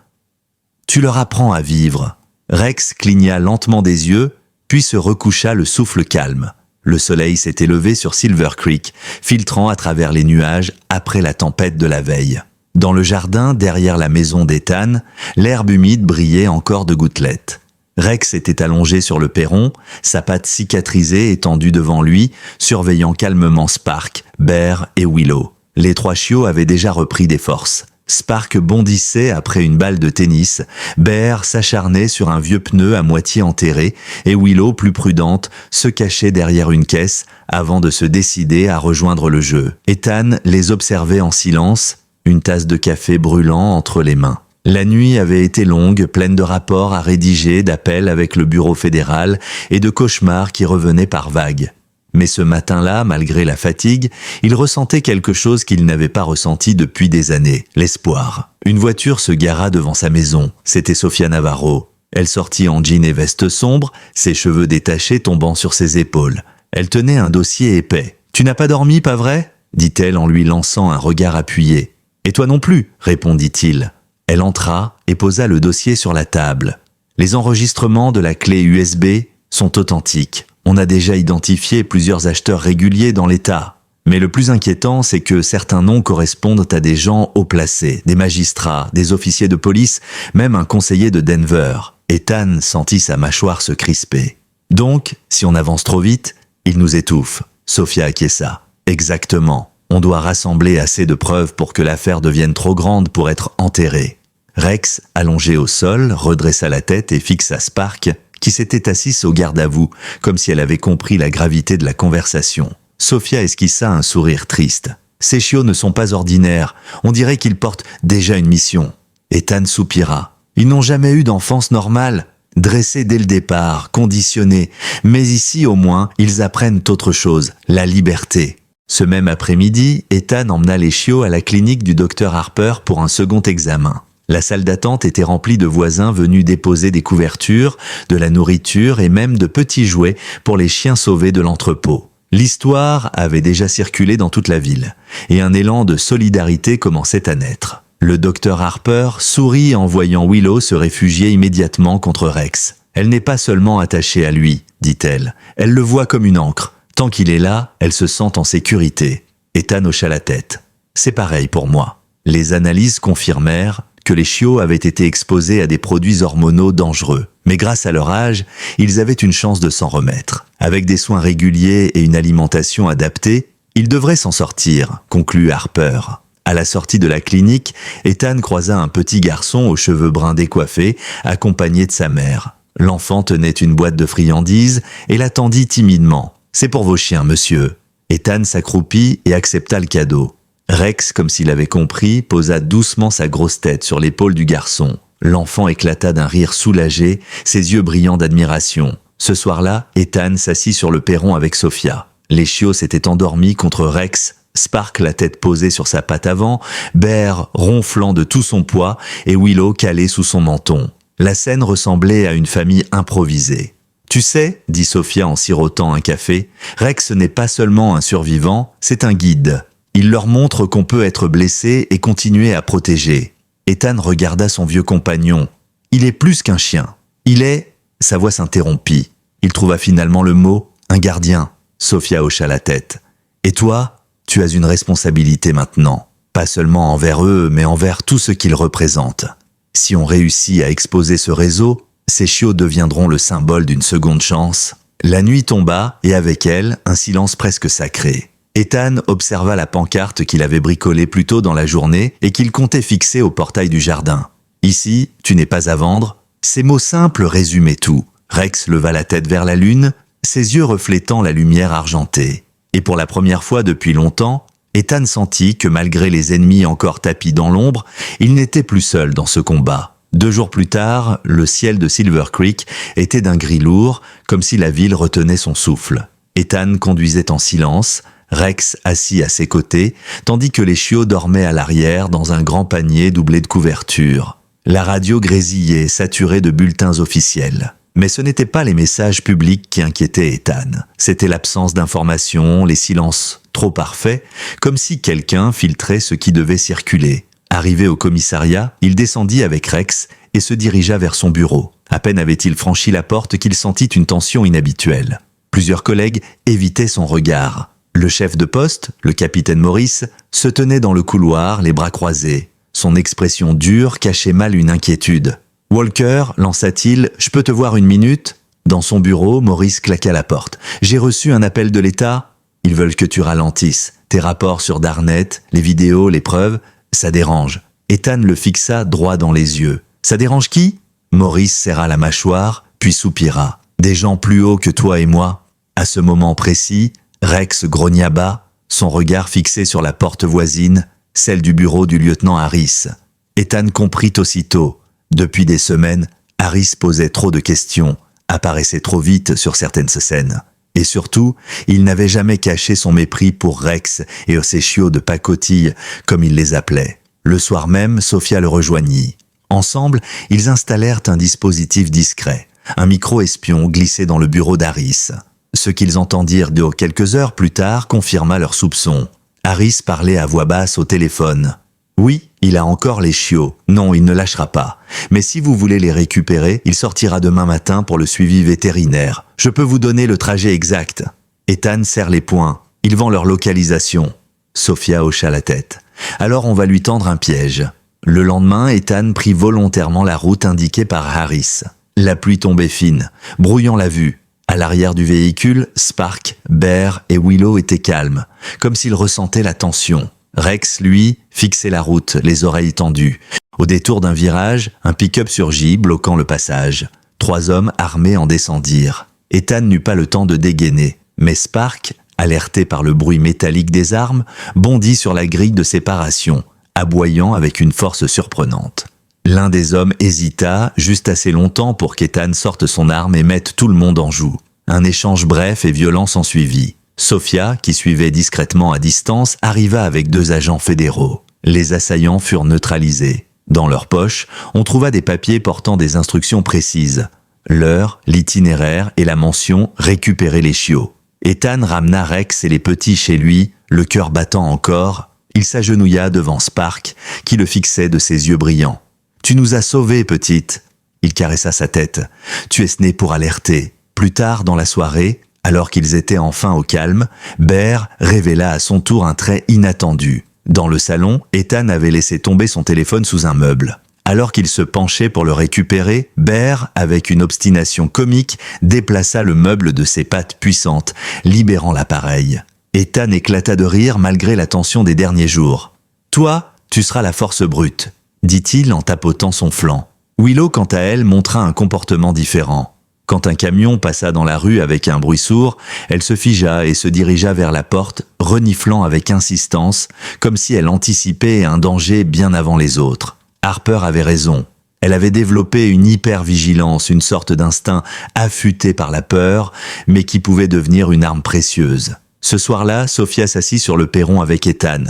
tu leur apprends à vivre. » Rex cligna lentement des yeux, puis se recoucha le souffle calme. Le soleil s'était levé sur Silver Creek, filtrant à travers les nuages après la tempête de la veille. Dans le jardin, derrière la maison d'Ethan, l'herbe humide brillait encore de gouttelettes. Rex était allongé sur le perron, sa patte cicatrisée étendue devant lui, surveillant calmement Spark, Bear et Willow. Les 3 chiots avaient déjà repris des forces. Spark bondissait après une balle de tennis, Bear s'acharnait sur un vieux pneu à moitié enterré, et Willow, plus prudente, se cachait derrière une caisse avant de se décider à rejoindre le jeu. Ethan les observait en silence, une tasse de café brûlant entre les mains. La nuit avait été longue, pleine de rapports à rédiger, d'appels avec le bureau fédéral et de cauchemars qui revenaient par vagues. Mais ce matin-là, malgré la fatigue, il ressentait quelque chose qu'il n'avait pas ressenti depuis des années, l'espoir. Une voiture se gara devant sa maison. C'était Sophia Navarro. Elle sortit en jean et veste sombre, ses cheveux détachés tombant sur ses épaules. Elle tenait un dossier épais. « Tu n'as pas dormi, pas vrai ?» dit-elle en lui lançant un regard appuyé. « Et toi non plus » répondit-il. Elle entra et posa le dossier sur la table. Les enregistrements de la clé USB sont authentiques. On a déjà identifié plusieurs acheteurs réguliers dans l'État. Mais le plus inquiétant, c'est que certains noms correspondent à des gens haut placés, des magistrats, des officiers de police, même un conseiller de Denver. Ethan sentit sa mâchoire se crisper. Donc, si on avance trop vite, il nous étouffe. Sophia acquiesça. Exactement. On doit rassembler assez de preuves pour que l'affaire devienne trop grande pour être enterrée. Rex, allongé au sol, redressa la tête et fixa Spark, qui s'était assise au garde-à-vous, comme si elle avait compris la gravité de la conversation. Sophia esquissa un sourire triste. Ces chiots ne sont pas ordinaires, on dirait qu'ils portent déjà une mission. Ethan soupira. Ils n'ont jamais eu d'enfance normale, dressés dès le départ, conditionnés, mais ici au moins, ils apprennent autre chose, la liberté. Ce même après-midi, Ethan emmena les chiots à la clinique du docteur Harper pour un second examen. La salle d'attente était remplie de voisins venus déposer des couvertures, de la nourriture et même de petits jouets pour les chiens sauvés de l'entrepôt. L'histoire avait déjà circulé dans toute la ville, et un élan de solidarité commençait à naître. Le docteur Harper sourit en voyant Willow se réfugier immédiatement contre Rex. Elle n'est pas seulement attachée à lui, dit-elle. Elle le voit comme une ancre. Tant qu'il est là, elle se sent en sécurité. Ethan hocha la tête. C'est pareil pour moi. Les analyses confirmèrent que les chiots avaient été exposés à des produits hormonaux dangereux. Mais grâce à leur âge, ils avaient une chance de s'en remettre. Avec des soins réguliers et une alimentation adaptée, ils devraient s'en sortir, conclut Harper. À la sortie de la clinique, Ethan croisa un petit garçon aux cheveux bruns décoiffés, accompagné de sa mère. L'enfant tenait une boîte de friandises et l'attendit timidement. « C'est pour vos chiens, monsieur. » Ethan s'accroupit et accepta le cadeau. Rex, comme s'il avait compris, posa doucement sa grosse tête sur l'épaule du garçon. L'enfant éclata d'un rire soulagé, ses yeux brillants d'admiration. Ce soir-là, Ethan s'assit sur le perron avec Sophia. Les chiots s'étaient endormis contre Rex, Spark la tête posée sur sa patte avant, Bear ronflant de tout son poids et Willow calée sous son menton. La scène ressemblait à une famille improvisée. « Tu sais, dit Sophia en sirotant un café, Rex n'est pas seulement un survivant, c'est un guide. Il leur montre qu'on peut être blessé et continuer à protéger. » Ethan regarda son vieux compagnon. « Il est plus qu'un chien. Il est... » Sa voix s'interrompit. Il trouva finalement le mot « un gardien ». Sophia hocha la tête. « Et toi, tu as une responsabilité maintenant. Pas seulement envers eux, mais envers tout ce qu'ils représentent. Si on réussit à exposer ce réseau, ces chiots deviendront le symbole d'une seconde chance. » La nuit tomba, et avec elle, un silence presque sacré. Ethan observa la pancarte qu'il avait bricolée plus tôt dans la journée et qu'il comptait fixer au portail du jardin. « Ici, tu n'es pas à vendre ?» Ces mots simples résumaient tout. Rex leva la tête vers la lune, ses yeux reflétant la lumière argentée. Et pour la première fois depuis longtemps, Ethan sentit que malgré les ennemis encore tapis dans l'ombre, il n'était plus seul dans ce combat. 2 jours plus tard, le ciel de Silver Creek était d'un gris lourd, comme si la ville retenait son souffle. Ethan conduisait en silence, Rex assis à ses côtés, tandis que les chiots dormaient à l'arrière dans un grand panier doublé de couvertures. La radio grésillait, saturée de bulletins officiels. Mais ce n'étaient pas les messages publics qui inquiétaient Ethan. C'était l'absence d'informations, les silences trop parfaits, comme si quelqu'un filtrait ce qui devait circuler. Arrivé au commissariat, il descendit avec Rex et se dirigea vers son bureau. À peine avait-il franchi la porte qu'il sentit une tension inhabituelle. Plusieurs collègues évitaient son regard. Le chef de poste, le capitaine Morris, se tenait dans le couloir, les bras croisés. Son expression dure cachait mal une inquiétude. « Walker, lança-t-il, je peux te voir 1 minute ?» Dans son bureau, Morris claqua la porte. « J'ai reçu un appel de l'État. Ils veulent que tu ralentisses. Tes rapports sur Darnett, les vidéos, les preuves, ça dérange. » Ethan le fixa droit dans les yeux. « Ça dérange qui ?» Morris serra la mâchoire, puis soupira. « Des gens plus hauts que toi et moi. » À ce moment précis, Rex grogna bas, son regard fixé sur la porte voisine, celle du bureau du lieutenant Harris. Ethan comprit aussitôt. Depuis des semaines, Harris posait trop de questions, apparaissait trop vite sur certaines scènes. Et surtout, il n'avait jamais caché son mépris pour Rex et ses chiots de pacotille, comme il les appelait. Le soir même, Sophia le rejoignit. Ensemble, ils installèrent un dispositif discret, un micro-espion glissé dans le bureau d'Harris. Ce qu'ils entendirent quelques heures plus tard confirma leurs soupçons. Harris parlait à voix basse au téléphone. « Oui, il a encore les chiots. Non, il ne lâchera pas. Mais si vous voulez les récupérer, il sortira demain matin pour le suivi vétérinaire. Je peux vous donner le trajet exact. » Ethan serre les poings. Il vend leur localisation. Sophia hocha la tête. « Alors on va lui tendre un piège. » Le lendemain, Ethan prit volontairement la route indiquée par Harris. La pluie tombait fine, brouillant la vue. À l'arrière du véhicule, Spark, Bear et Willow étaient calmes, comme s'ils ressentaient la tension. Rex, lui, fixait la route, les oreilles tendues. Au détour d'un virage, un pick-up surgit, bloquant le passage. 3 hommes armés en descendirent. Ethan n'eut pas le temps de dégainer, mais Spark, alerté par le bruit métallique des armes, bondit sur la grille de séparation, aboyant avec une force surprenante. L'un des hommes hésita juste assez longtemps pour qu'Ethan sorte son arme et mette tout le monde en joue. Un échange bref et violent s'ensuivit. Sophia, qui suivait discrètement à distance, arriva avec 2 agents fédéraux. Les assaillants furent neutralisés. Dans leurs poches, on trouva des papiers portant des instructions précises. L'heure, l'itinéraire et la mention « Récupérer les chiots ». Ethan ramena Rex et les petits chez lui, le cœur battant encore. Il s'agenouilla devant Spark, qui le fixait de ses yeux brillants. « Tu nous as sauvés, petite !» Il caressa sa tête. « Tu es né pour alerter. » Plus tard dans la soirée, alors qu'ils étaient enfin au calme, Bear révéla à son tour un trait inattendu. Dans le salon, Ethan avait laissé tomber son téléphone sous un meuble. Alors qu'il se penchait pour le récupérer, Bear, avec une obstination comique, déplaça le meuble de ses pattes puissantes, libérant l'appareil. Ethan éclata de rire malgré la tension des derniers jours. « Toi, tu seras la force brute », dit-il en tapotant son flanc. Willow, quant à elle, montra un comportement différent. Quand un camion passa dans la rue avec un bruit sourd, elle se figea et se dirigea vers la porte, reniflant avec insistance, comme si elle anticipait un danger bien avant les autres. Harper avait raison. Elle avait développé une hypervigilance, une sorte d'instinct affûté par la peur, mais qui pouvait devenir une arme précieuse. Ce soir-là, Sophia s'assit sur le perron avec Ethan.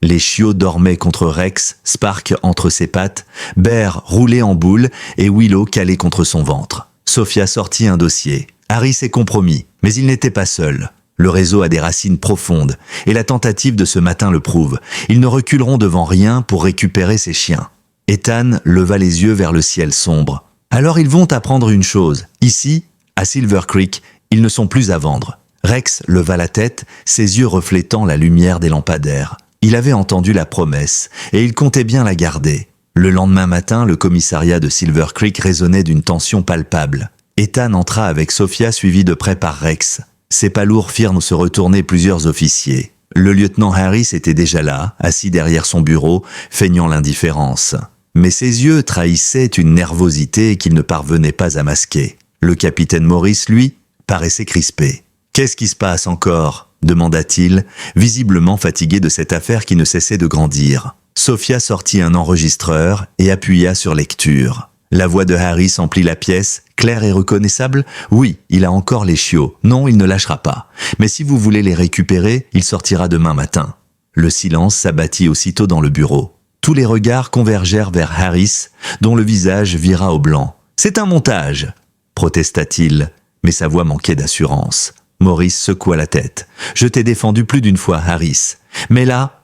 Les chiots dormaient contre Rex, Spark entre ses pattes, Bear roulé en boule et Willow calé contre son ventre. Sophia sortit un dossier. Harris est compromis, mais il n'était pas seul. Le réseau a des racines profondes, et la tentative de ce matin le prouve. Ils ne reculeront devant rien pour récupérer ses chiens. Ethan leva les yeux vers le ciel sombre. Alors ils vont apprendre une chose. Ici, à Silver Creek, ils ne sont plus à vendre. Rex leva la tête, ses yeux reflétant la lumière des lampadaires. Il avait entendu la promesse, et il comptait bien la garder. Le lendemain matin, le commissariat de Silver Creek résonnait d'une tension palpable. Ethan entra avec Sophia suivi de près par Rex. Ses palourds firent se retourner plusieurs officiers. Le lieutenant Harris était déjà là, assis derrière son bureau, feignant l'indifférence. Mais ses yeux trahissaient une nervosité qu'il ne parvenait pas à masquer. Le capitaine Morris, lui, paraissait crispé. « Qu'est-ce qui se passe encore ?» demanda-t-il, visiblement fatigué de cette affaire qui ne cessait de grandir. Sophia sortit un enregistreur et appuya sur lecture. La voix de Harris emplit la pièce, claire et reconnaissable. « Oui, il a encore les chiots. Non, il ne lâchera pas. Mais si vous voulez les récupérer, il sortira demain matin. » Le silence s'abattit aussitôt dans le bureau. Tous les regards convergèrent vers Harris, dont le visage vira au blanc. « C'est un montage !» protesta-t-il, mais sa voix manquait d'assurance. Morris secoua la tête. « Je t'ai défendu plus d'une fois, Harris. Mais là... »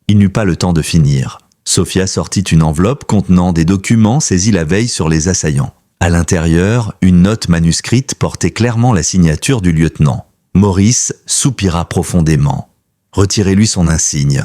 Il n'eut pas le temps de finir. Sophia sortit une enveloppe contenant des documents saisis la veille sur les assaillants. À l'intérieur, une note manuscrite portait clairement la signature du lieutenant. Morris soupira profondément. Retirez-lui son insigne.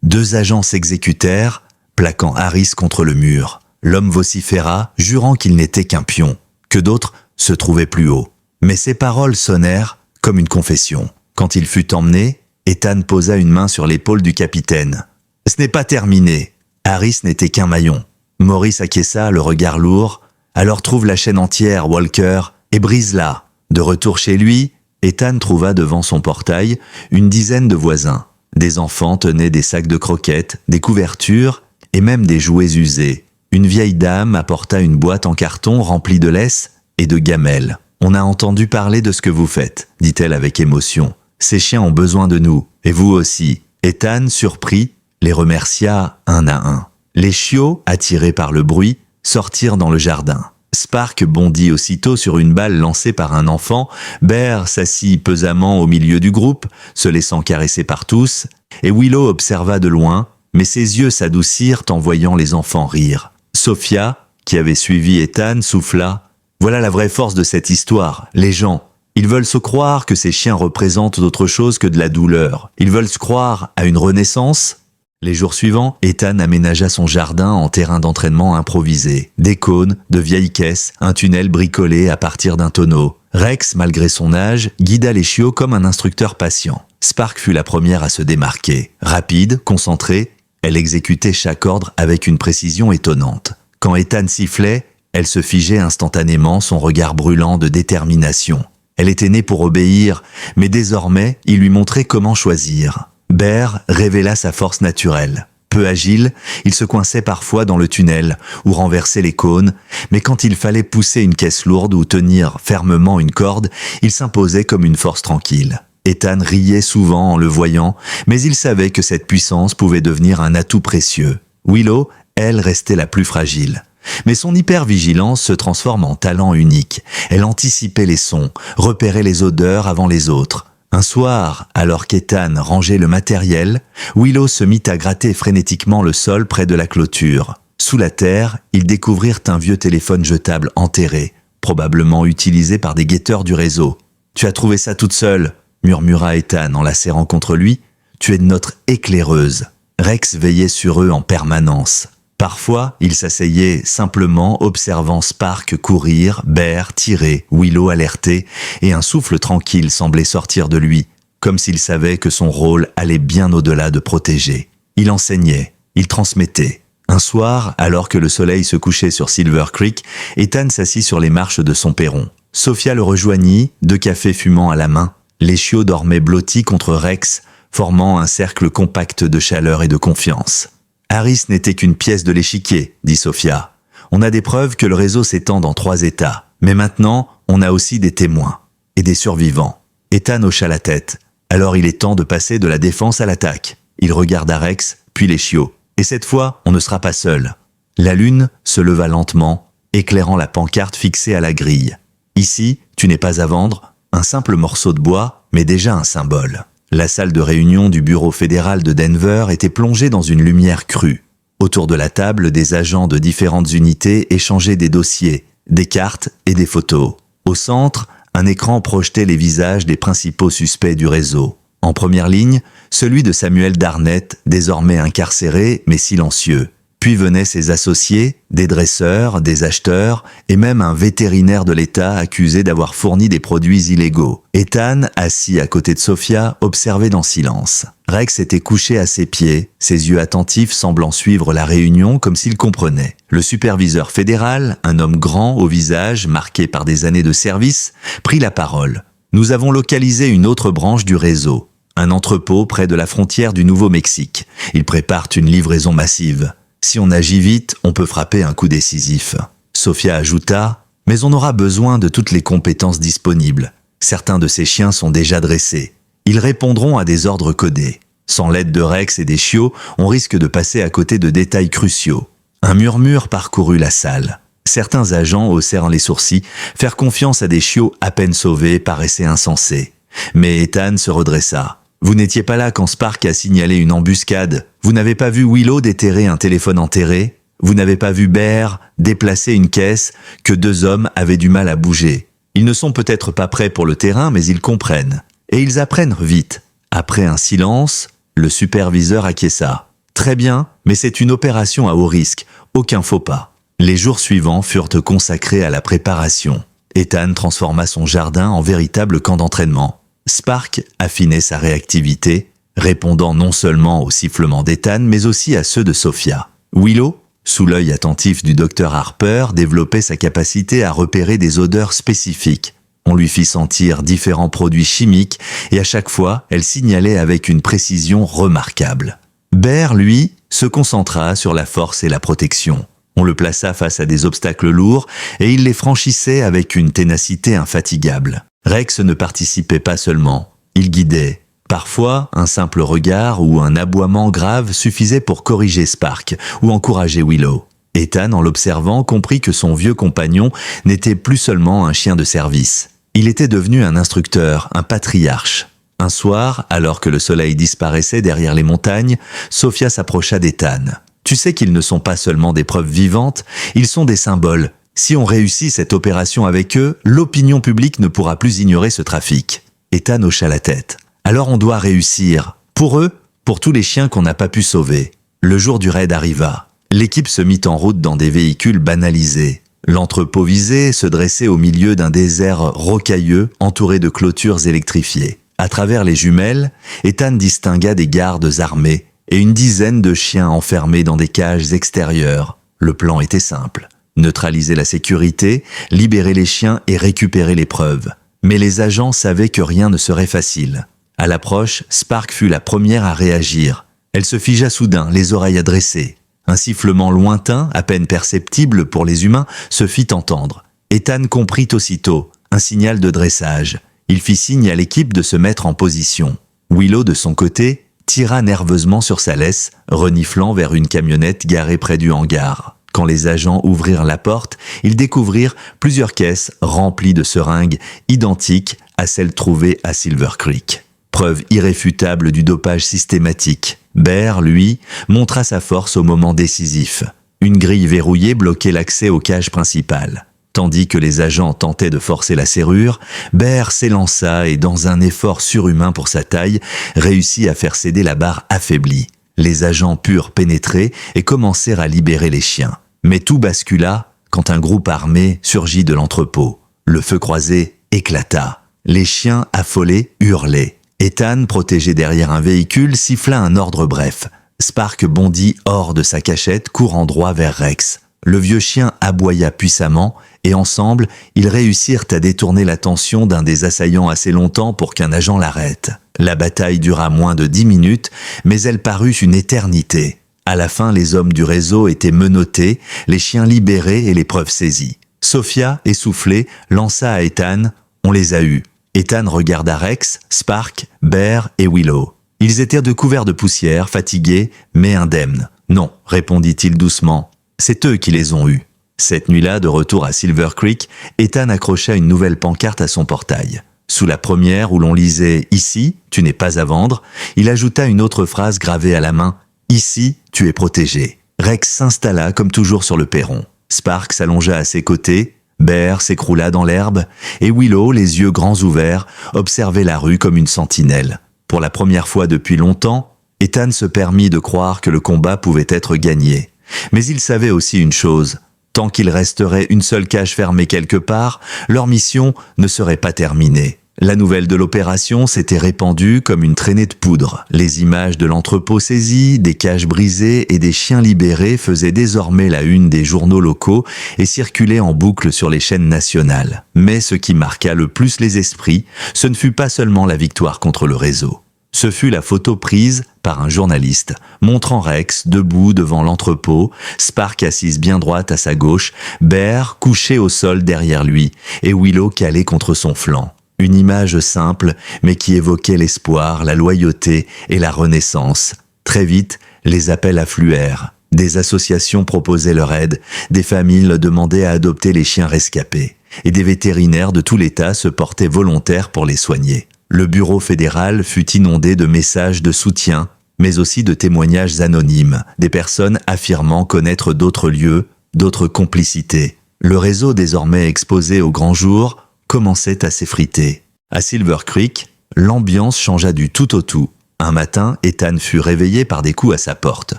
2 agents s'exécutèrent, plaquant Harris contre le mur. L'homme vociféra, jurant qu'il n'était qu'un pion, que d'autres se trouvaient plus haut. Mais ses paroles sonnèrent comme une confession. Quand il fut emmené, Ethan posa une main sur l'épaule du capitaine. « Ce n'est pas terminé. Harris n'était qu'un maillon. » Morris acquiesça, le regard lourd. « Alors trouve la chaîne entière, Walker, et brise-la. » De retour chez lui, Ethan trouva devant son portail une dizaine de voisins. Des enfants tenaient des sacs de croquettes, des couvertures et même des jouets usés. Une vieille dame apporta une boîte en carton remplie de laisse et de gamelles. « On a entendu parler de ce que vous faites, » dit-elle avec émotion. « Ces chiens ont besoin de nous, et vous aussi. » Ethan, surpris, les remercia un à un. Les chiots, attirés par le bruit, sortirent dans le jardin. Spark bondit aussitôt sur une balle lancée par un enfant, Bear s'assit pesamment au milieu du groupe, se laissant caresser par tous, et Willow observa de loin, mais ses yeux s'adoucirent en voyant les enfants rire. Sophia, qui avait suivi Ethan, souffla. Voilà la vraie force de cette histoire, les gens. Ils veulent se croire que ces chiens représentent autre chose que de la douleur. Ils veulent se croire à une renaissance. Les jours suivants, Ethan aménagea son jardin en terrain d'entraînement improvisé. Des cônes, de vieilles caisses, un tunnel bricolé à partir d'un tonneau. Rex, malgré son âge, guida les chiots comme un instructeur patient. Spark fut la première à se démarquer. Rapide, concentrée, elle exécutait chaque ordre avec une précision étonnante. Quand Ethan sifflait, elle se figeait instantanément, son regard brûlant de détermination. Elle était née pour obéir, mais désormais, il lui montrait comment choisir. Bear révéla sa force naturelle. Peu agile, il se coinçait parfois dans le tunnel ou renversait les cônes, mais quand il fallait pousser une caisse lourde ou tenir fermement une corde, il s'imposait comme une force tranquille. Ethan riait souvent en le voyant, mais il savait que cette puissance pouvait devenir un atout précieux. Willow, elle, restait la plus fragile. Mais son hypervigilance se transforme en talent unique. Elle anticipait les sons, repérait les odeurs avant les autres. Un soir, alors qu'Ethan rangeait le matériel, Willow se mit à gratter frénétiquement le sol près de la clôture. Sous la terre, ils découvrirent un vieux téléphone jetable enterré, probablement utilisé par des guetteurs du réseau. « Tu as trouvé ça toute seule ?» murmura Ethan en la serrant contre lui. « Tu es notre éclaireuse. » Rex veillait sur eux en permanence. Parfois, il s'asseyait simplement observant Spark courir, Bear tirer, Willow alerter, et un souffle tranquille semblait sortir de lui, comme s'il savait que son rôle allait bien au-delà de protéger. Il enseignait, il transmettait. Un soir, alors que le soleil se couchait sur Silver Creek, Ethan s'assit sur les marches de son perron. Sophia le rejoignit, 2 cafés fumant à la main. Les chiots dormaient blottis contre Rex, formant un cercle compact de chaleur et de confiance. Harris n'était qu'une pièce de l'échiquier, dit Sophia. On a des preuves que le réseau s'étend dans 3 États. Mais maintenant, on a aussi des témoins. Et des survivants. Ethan hocha la tête. Alors il est temps de passer de la défense à l'attaque. Il regarda Rex, puis les chiots. Et cette fois, on ne sera pas seul. La lune se leva lentement, éclairant la pancarte fixée à la grille. Ici, tu n'es pas à vendre, un simple morceau de bois, mais déjà un symbole. La salle de réunion du bureau fédéral de Denver était plongée dans une lumière crue. Autour de la table, des agents de différentes unités échangeaient des dossiers, des cartes et des photos. Au centre, un écran projetait les visages des principaux suspects du réseau. En première ligne, celui de Samuel Darnett, désormais incarcéré mais silencieux. Puis venaient ses associés, des dresseurs, des acheteurs et même un vétérinaire de l'État accusé d'avoir fourni des produits illégaux. Ethan, assis à côté de Sophia, observait dans silence. Rex était couché à ses pieds, ses yeux attentifs semblant suivre la réunion comme s'il comprenait. Le superviseur fédéral, un homme grand au visage marqué par des années de service, prit la parole. « Nous avons localisé une autre branche du réseau, un entrepôt près de la frontière du Nouveau-Mexique. Ils préparent une livraison massive. Si on agit vite, on peut frapper un coup décisif. » Sophia ajouta « Mais on aura besoin de toutes les compétences disponibles. Certains de ces chiens sont déjà dressés. Ils répondront à des ordres codés. Sans l'aide de Rex et des chiots, on risque de passer à côté de détails cruciaux. » Un murmure parcourut la salle. Certains agents haussèrent les sourcils. Faire confiance à des chiots à peine sauvés paraissait insensé. Mais Ethan se redressa. « Vous n'étiez pas là quand Spark a signalé une embuscade. Vous n'avez pas vu Willow déterrer un téléphone enterré. Vous n'avez pas vu Bear déplacer une caisse que 2 hommes avaient du mal à bouger. Ils ne sont peut-être pas prêts pour le terrain, mais ils comprennent. Et ils apprennent vite. » Après un silence, le superviseur acquiesça. « Très bien, mais c'est une opération à haut risque. Aucun faux pas. » Les jours suivants furent consacrés à la préparation. Ethan transforma son jardin en véritable camp d'entraînement. Spark affinait sa réactivité, répondant non seulement aux sifflements d'Ethan, mais aussi à ceux de Sophia. Willow, sous l'œil attentif du docteur Harper, développait sa capacité à repérer des odeurs spécifiques. On lui fit sentir différents produits chimiques et à chaque fois, elle signalait avec une précision remarquable. Bear, lui, se concentra sur la force et la protection. On le plaça face à des obstacles lourds et il les franchissait avec une ténacité infatigable. Rex ne participait pas seulement, il guidait. Parfois, un simple regard ou un aboiement grave suffisait pour corriger Spark ou encourager Willow. Ethan, en l'observant, comprit que son vieux compagnon n'était plus seulement un chien de service. Il était devenu un instructeur, un patriarche. Un soir, alors que le soleil disparaissait derrière les montagnes, Sophia s'approcha d'Ethan. « Tu sais qu'ils ne sont pas seulement des preuves vivantes, ils sont des symboles. Si on réussit cette opération avec eux, l'opinion publique ne pourra plus ignorer ce trafic. » Ethan hocha la tête. « Alors on doit réussir. Pour eux, pour tous les chiens qu'on n'a pas pu sauver. » Le jour du raid arriva. L'équipe se mit en route dans des véhicules banalisés. L'entrepôt visé se dressait au milieu d'un désert rocailleux entouré de clôtures électrifiées. À travers les jumelles, Ethan distingua des gardes armés et une dizaine de chiens enfermés dans des cages extérieures. Le plan était simple. Neutraliser la sécurité, libérer les chiens et récupérer les preuves. Mais les agents savaient que rien ne serait facile. À l'approche, Spark fut la première à réagir. Elle se figea soudain, les oreilles adressées. Un sifflement lointain, à peine perceptible pour les humains, se fit entendre. Ethan comprit aussitôt, un signal de dressage. Il fit signe à l'équipe de se mettre en position. Willow, de son côté, tira nerveusement sur sa laisse, reniflant vers une camionnette garée près du hangar. Quand les agents ouvrirent la porte, ils découvrirent plusieurs caisses remplies de seringues identiques à celle trouvée à Silver Creek. Preuve irréfutable du dopage systématique. Bear, lui, montra sa force au moment décisif. Une grille verrouillée bloquait l'accès aux cages principales. Tandis que les agents tentaient de forcer la serrure, Bear s'élança et, dans un effort surhumain pour sa taille, réussit à faire céder la barre affaiblie. Les agents purent pénétrer et commencèrent à libérer les chiens. Mais tout bascula quand un groupe armé surgit de l'entrepôt. Le feu croisé éclata. Les chiens, affolés, hurlaient. Ethan, protégé derrière un véhicule, siffla un ordre bref. Spark bondit hors de sa cachette, courant droit vers Rex. Le vieux chien aboya puissamment et ensemble, ils réussirent à détourner l'attention d'un des assaillants assez longtemps pour qu'un agent l'arrête. La bataille dura moins de 10 minutes, mais elle parut une éternité. À la fin, les hommes du réseau étaient menottés, les chiens libérés et les preuves saisies. Sophia, essoufflée, lança à Ethan « On les a eus ». Ethan regarda Rex, Spark, Bear et Willow. Ils étaient recouverts de poussière, fatigués, mais indemnes. « Non », répondit-il doucement, « c'est eux qui les ont eus ». Cette nuit-là, de retour à Silver Creek, Ethan accrocha une nouvelle pancarte à son portail. Sous la première, où l'on lisait « Ici, tu n'es pas à vendre », il ajouta une autre phrase gravée à la main « Ici, tu es protégé ». Rex s'installa comme toujours sur le perron. Spark s'allongea à ses côtés, Bear s'écroula dans l'herbe, et Willow, les yeux grands ouverts, observait la rue comme une sentinelle. Pour la première fois depuis longtemps, Ethan se permit de croire que le combat pouvait être gagné. Mais il savait aussi une chose, tant qu'il resterait une seule cage fermée quelque part, leur mission ne serait pas terminée. La nouvelle de l'opération s'était répandue comme une traînée de poudre. Les images de l'entrepôt saisi, des cages brisées et des chiens libérés faisaient désormais la une des journaux locaux et circulaient en boucle sur les chaînes nationales. Mais ce qui marqua le plus les esprits, ce ne fut pas seulement la victoire contre le réseau. Ce fut la photo prise par un journaliste, montrant Rex debout devant l'entrepôt, Spark assise bien droite à sa gauche, Bear couché au sol derrière lui et Willow calée contre son flanc. Une image simple, mais qui évoquait l'espoir, la loyauté et la renaissance. Très vite, les appels affluèrent. Des associations proposaient leur aide, des familles demandaient à adopter les chiens rescapés, et des vétérinaires de tout l'État se portaient volontaires pour les soigner. Le bureau fédéral fut inondé de messages de soutien, mais aussi de témoignages anonymes, des personnes affirmant connaître d'autres lieux, d'autres complicités. Le réseau désormais exposé au grand jour commençait à s'effriter. À Silver Creek, l'ambiance changea du tout au tout. Un matin, Ethan fut réveillé par des coups à sa porte.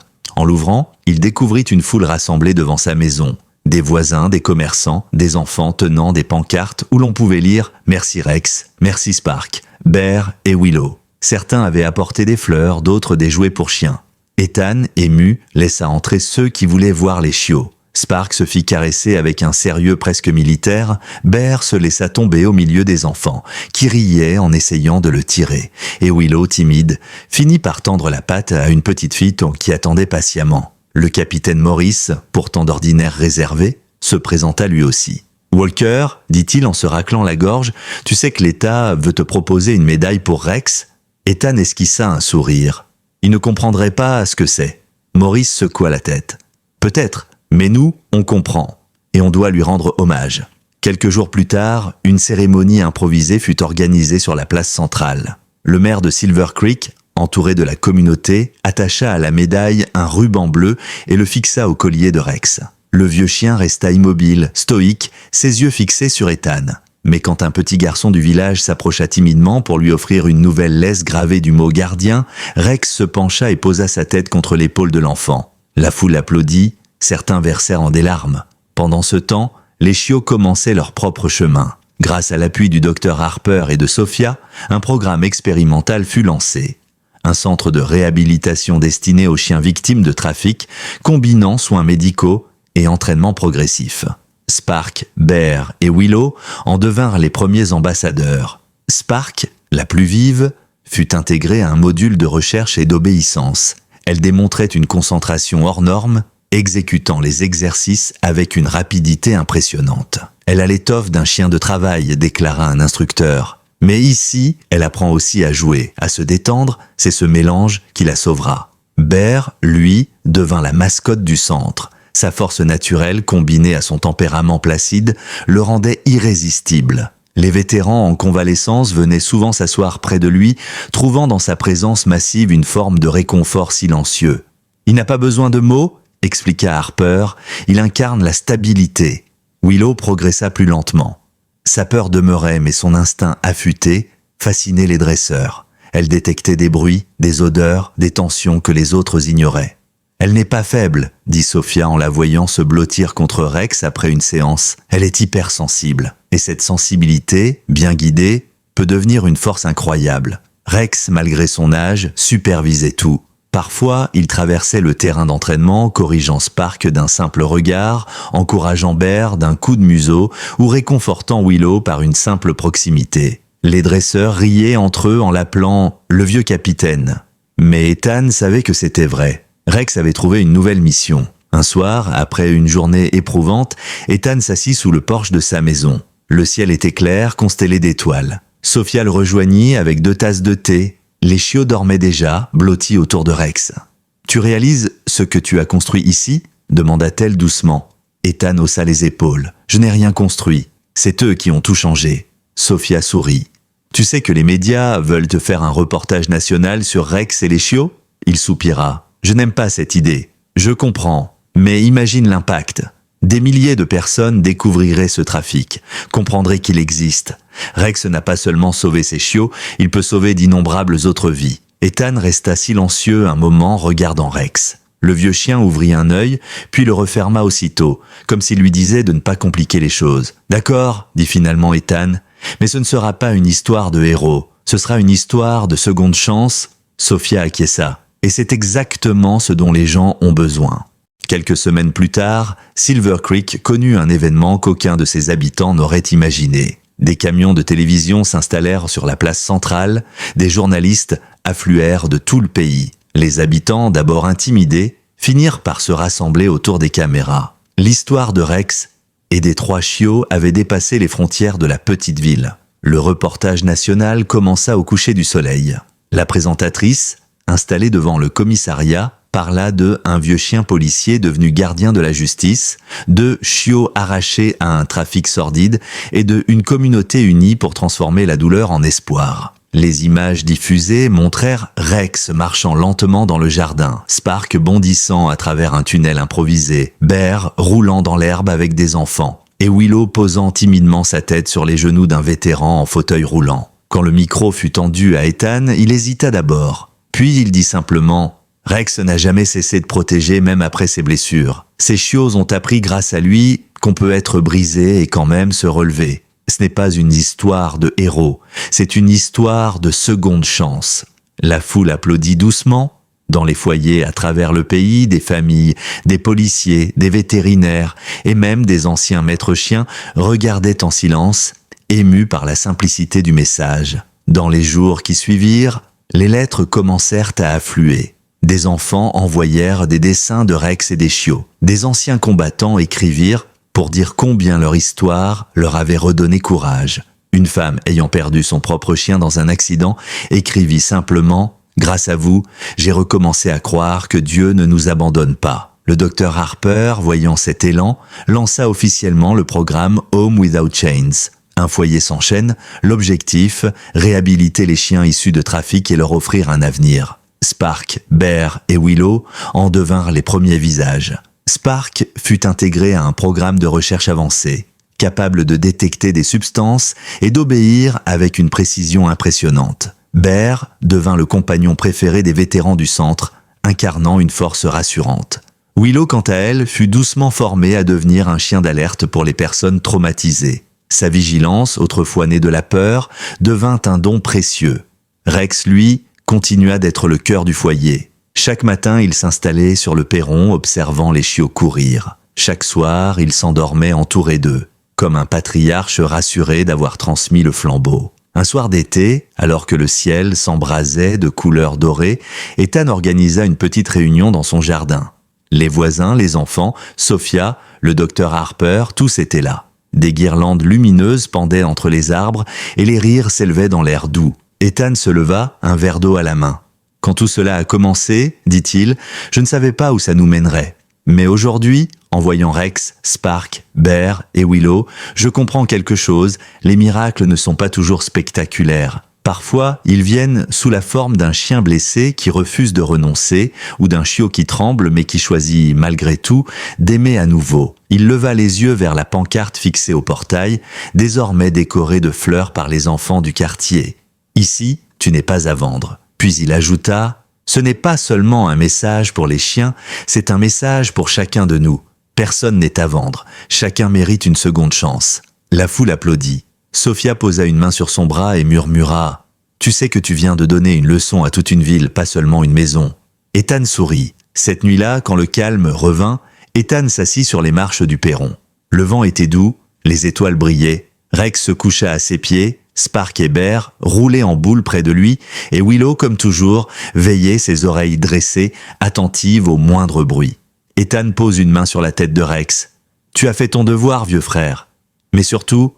En l'ouvrant, il découvrit une foule rassemblée devant sa maison. Des voisins, des commerçants, des enfants tenant des pancartes où l'on pouvait lire « Merci Rex »,« Merci Spark »,« Bear » et Willow. Certains avaient apporté des fleurs, d'autres des jouets pour chiens. Ethan, ému, laissa entrer ceux qui voulaient voir les chiots. Spark se fit caresser avec un sérieux presque militaire, Bear se laissa tomber au milieu des enfants, qui riaient en essayant de le tirer, et Willow, timide, finit par tendre la patte à une petite fille qui attendait patiemment. Le capitaine Morris, pourtant d'ordinaire réservé, se présenta lui aussi. « Walker, dit-il en se raclant la gorge, tu sais que l'État veut te proposer une médaille pour Rex ?» Ethan esquissa un sourire. Il ne comprendrait pas ce que c'est. Morris secoua la tête. « Peut-être. Mais nous, on comprend, et on doit lui rendre hommage. » Quelques jours plus tard, une cérémonie improvisée fut organisée sur la place centrale. Le maire de Silver Creek, entouré de la communauté, attacha à la médaille un ruban bleu et le fixa au collier de Rex. Le vieux chien resta immobile, stoïque, ses yeux fixés sur Ethan. Mais quand un petit garçon du village s'approcha timidement pour lui offrir une nouvelle laisse gravée du mot « gardien », Rex se pencha et posa sa tête contre l'épaule de l'enfant. La foule applaudit. Certains versèrent en des larmes. Pendant ce temps, les chiots commençaient leur propre chemin. Grâce à l'appui du docteur Harper et de Sophia, un programme expérimental fut lancé. Un centre de réhabilitation destiné aux chiens victimes de trafic, combinant soins médicaux et entraînement progressif. Spark, Bear et Willow en devinrent les premiers ambassadeurs. Spark, la plus vive, fut intégrée à un module de recherche et d'obéissance. Elle démontrait une concentration hors norme, exécutant les exercices avec une rapidité impressionnante. Elle a l'étoffe d'un chien de travail, déclara un instructeur. Mais ici, elle apprend aussi à jouer, à se détendre, c'est ce mélange qui la sauvera. Bear, lui, devint la mascotte du centre. Sa force naturelle, combinée à son tempérament placide, le rendait irrésistible. Les vétérans en convalescence venaient souvent s'asseoir près de lui, trouvant dans sa présence massive une forme de réconfort silencieux. « Il n'a pas besoin de mots », expliqua Harper, « il incarne la stabilité. » Willow progressa plus lentement. Sa peur demeurait, mais son instinct affûté fascinait les dresseurs. Elle détectait des bruits, des odeurs, des tensions que les autres ignoraient. « Elle n'est pas faible », dit Sophia en la voyant se blottir contre Rex après une séance. « Elle est hypersensible. Et cette sensibilité, bien guidée, peut devenir une force incroyable. » Rex, malgré son âge, supervisait tout. Parfois, il traversait le terrain d'entraînement, corrigeant Spark d'un simple regard, encourageant Bear d'un coup de museau ou réconfortant Willow par une simple proximité. Les dresseurs riaient entre eux en l'appelant « le vieux capitaine ». Mais Ethan savait que c'était vrai. Rex avait trouvé une nouvelle mission. Un soir, après une journée éprouvante, Ethan s'assit sous le porche de sa maison. Le ciel était clair, constellé d'étoiles. Sophia le rejoignit avec 2 tasses de thé. Les chiots dormaient déjà, blottis autour de Rex. « Tu réalises ce que tu as construit ici ?» demanda-t-elle doucement. Ethan haussa les épaules. « Je n'ai rien construit. C'est eux qui ont tout changé. » Sophia sourit. « Tu sais que les médias veulent te faire un reportage national sur Rex et les chiots ?» Il soupira. « Je n'aime pas cette idée. Je comprends. Mais imagine l'impact. Des milliers de personnes découvriraient ce trafic, comprendraient qu'il existe. Rex n'a pas seulement sauvé ses chiots, il peut sauver d'innombrables autres vies. » Ethan resta silencieux un moment regardant Rex. Le vieux chien ouvrit un œil, puis le referma aussitôt, comme s'il lui disait de ne pas compliquer les choses. « D'accord, » dit finalement Ethan, « mais ce ne sera pas une histoire de héros, ce sera une histoire de seconde chance. » Sophia acquiesça. Et c'est exactement ce dont les gens ont besoin. Quelques semaines plus tard, Silver Creek connut un événement qu'aucun de ses habitants n'aurait imaginé. Des camions de télévision s'installèrent sur la place centrale, des journalistes affluèrent de tout le pays. Les habitants, d'abord intimidés, finirent par se rassembler autour des caméras. L'histoire de Rex et des 3 chiots avait dépassé les frontières de la petite ville. Le reportage national commença au coucher du soleil. La présentatrice, installée devant le commissariat, parla de un vieux chien policier devenu gardien de la justice, de chiots arrachés à un trafic sordide et de une communauté unie pour transformer la douleur en espoir. Les images diffusées montrèrent Rex marchant lentement dans le jardin, Spark bondissant à travers un tunnel improvisé, Bear roulant dans l'herbe avec des enfants, et Willow posant timidement sa tête sur les genoux d'un vétéran en fauteuil roulant. Quand le micro fut tendu à Ethan, il hésita d'abord. Puis il dit simplement « Rex n'a jamais cessé de protéger même après ses blessures. Ces chiots ont appris grâce à lui qu'on peut être brisé et quand même se relever. Ce n'est pas une histoire de héros, c'est une histoire de seconde chance. » La foule applaudit doucement. Dans les foyers à travers le pays, des familles, des policiers, des vétérinaires et même des anciens maîtres chiens regardaient en silence, émus par la simplicité du message. Dans les jours qui suivirent, les lettres commencèrent à affluer. Des enfants envoyèrent des dessins de Rex et des chiots. Des anciens combattants écrivirent pour dire combien leur histoire leur avait redonné courage. Une femme ayant perdu son propre chien dans un accident écrivit simplement « Grâce à vous, j'ai recommencé à croire que Dieu ne nous abandonne pas. » Le docteur Harper, voyant cet élan, lança officiellement le programme Home Without Chains. Un foyer sans chaîne, l'objectif, réhabiliter les chiens issus de trafic et leur offrir un avenir. Spark, Bear et Willow en devinrent les premiers visages. Spark fut intégré à un programme de recherche avancé, capable de détecter des substances et d'obéir avec une précision impressionnante. Bear devint le compagnon préféré des vétérans du centre, incarnant une force rassurante. Willow, quant à elle, fut doucement formée à devenir un chien d'alerte pour les personnes traumatisées. Sa vigilance, autrefois née de la peur, devint un don précieux. Rex, lui, continua d'être le cœur du foyer. Chaque matin, il s'installait sur le perron, observant les chiots courir. Chaque soir, il s'endormait entouré d'eux, comme un patriarche rassuré d'avoir transmis le flambeau. Un soir d'été, alors que le ciel s'embrasait de couleurs dorées, Ethan organisa une petite réunion dans son jardin. Les voisins, les enfants, Sophia, le docteur Harper, tous étaient là. Des guirlandes lumineuses pendaient entre les arbres et les rires s'élevaient dans l'air doux. Ethan se leva, un verre d'eau à la main. « Quand tout cela a commencé, dit-il, je ne savais pas où ça nous mènerait. Mais aujourd'hui, en voyant Rex, Spark, Bear et Willow, je comprends quelque chose, les miracles ne sont pas toujours spectaculaires. Parfois, ils viennent sous la forme d'un chien blessé qui refuse de renoncer, ou d'un chiot qui tremble mais qui choisit, malgré tout, d'aimer à nouveau. Il leva les yeux vers la pancarte fixée au portail, désormais décorée de fleurs par les enfants du quartier. « Ici, tu n'es pas à vendre. » Puis il ajouta « Ce n'est pas seulement un message pour les chiens, c'est un message pour chacun de nous. Personne n'est à vendre. Chacun mérite une seconde chance. » La foule applaudit. Sophia posa une main sur son bras et murmura « Tu sais que tu viens de donner une leçon à toute une ville, pas seulement une maison. » Ethan sourit. Cette nuit-là, quand le calme revint, Ethan s'assit sur les marches du perron. Le vent était doux, les étoiles brillaient. Rex se coucha à ses pieds, Spark et Bear roulaient en boule près de lui, et Willow, comme toujours, veillait, ses oreilles dressées, attentives au moindre bruit. Ethan pose une main sur la tête de Rex. « Tu as fait ton devoir, vieux frère. Mais surtout,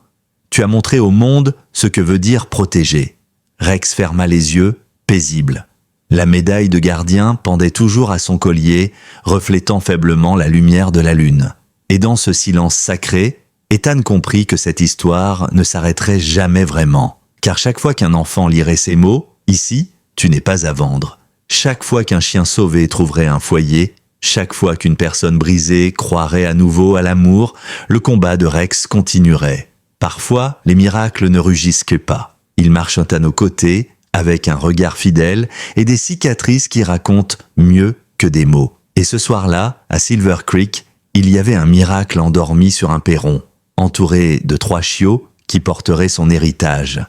tu as montré au monde ce que veut dire protéger. » Rex ferma les yeux, paisible. La médaille de gardien pendait toujours à son collier, reflétant faiblement la lumière de la lune. Et dans ce silence sacré, Ethan comprit que cette histoire ne s'arrêterait jamais vraiment. Car chaque fois qu'un enfant lirait ces mots, « Ici, tu n'es pas à vendre », chaque fois qu'un chien sauvé trouverait un foyer, chaque fois qu'une personne brisée croirait à nouveau à l'amour, le combat de Rex continuerait. Parfois, les miracles ne rugissent pas. Ils marchent à nos côtés, avec un regard fidèle et des cicatrices qui racontent mieux que des mots. Et ce soir-là, à Silver Creek, il y avait un miracle endormi sur un perron, entouré de 3 chiots qui porteraient son héritage.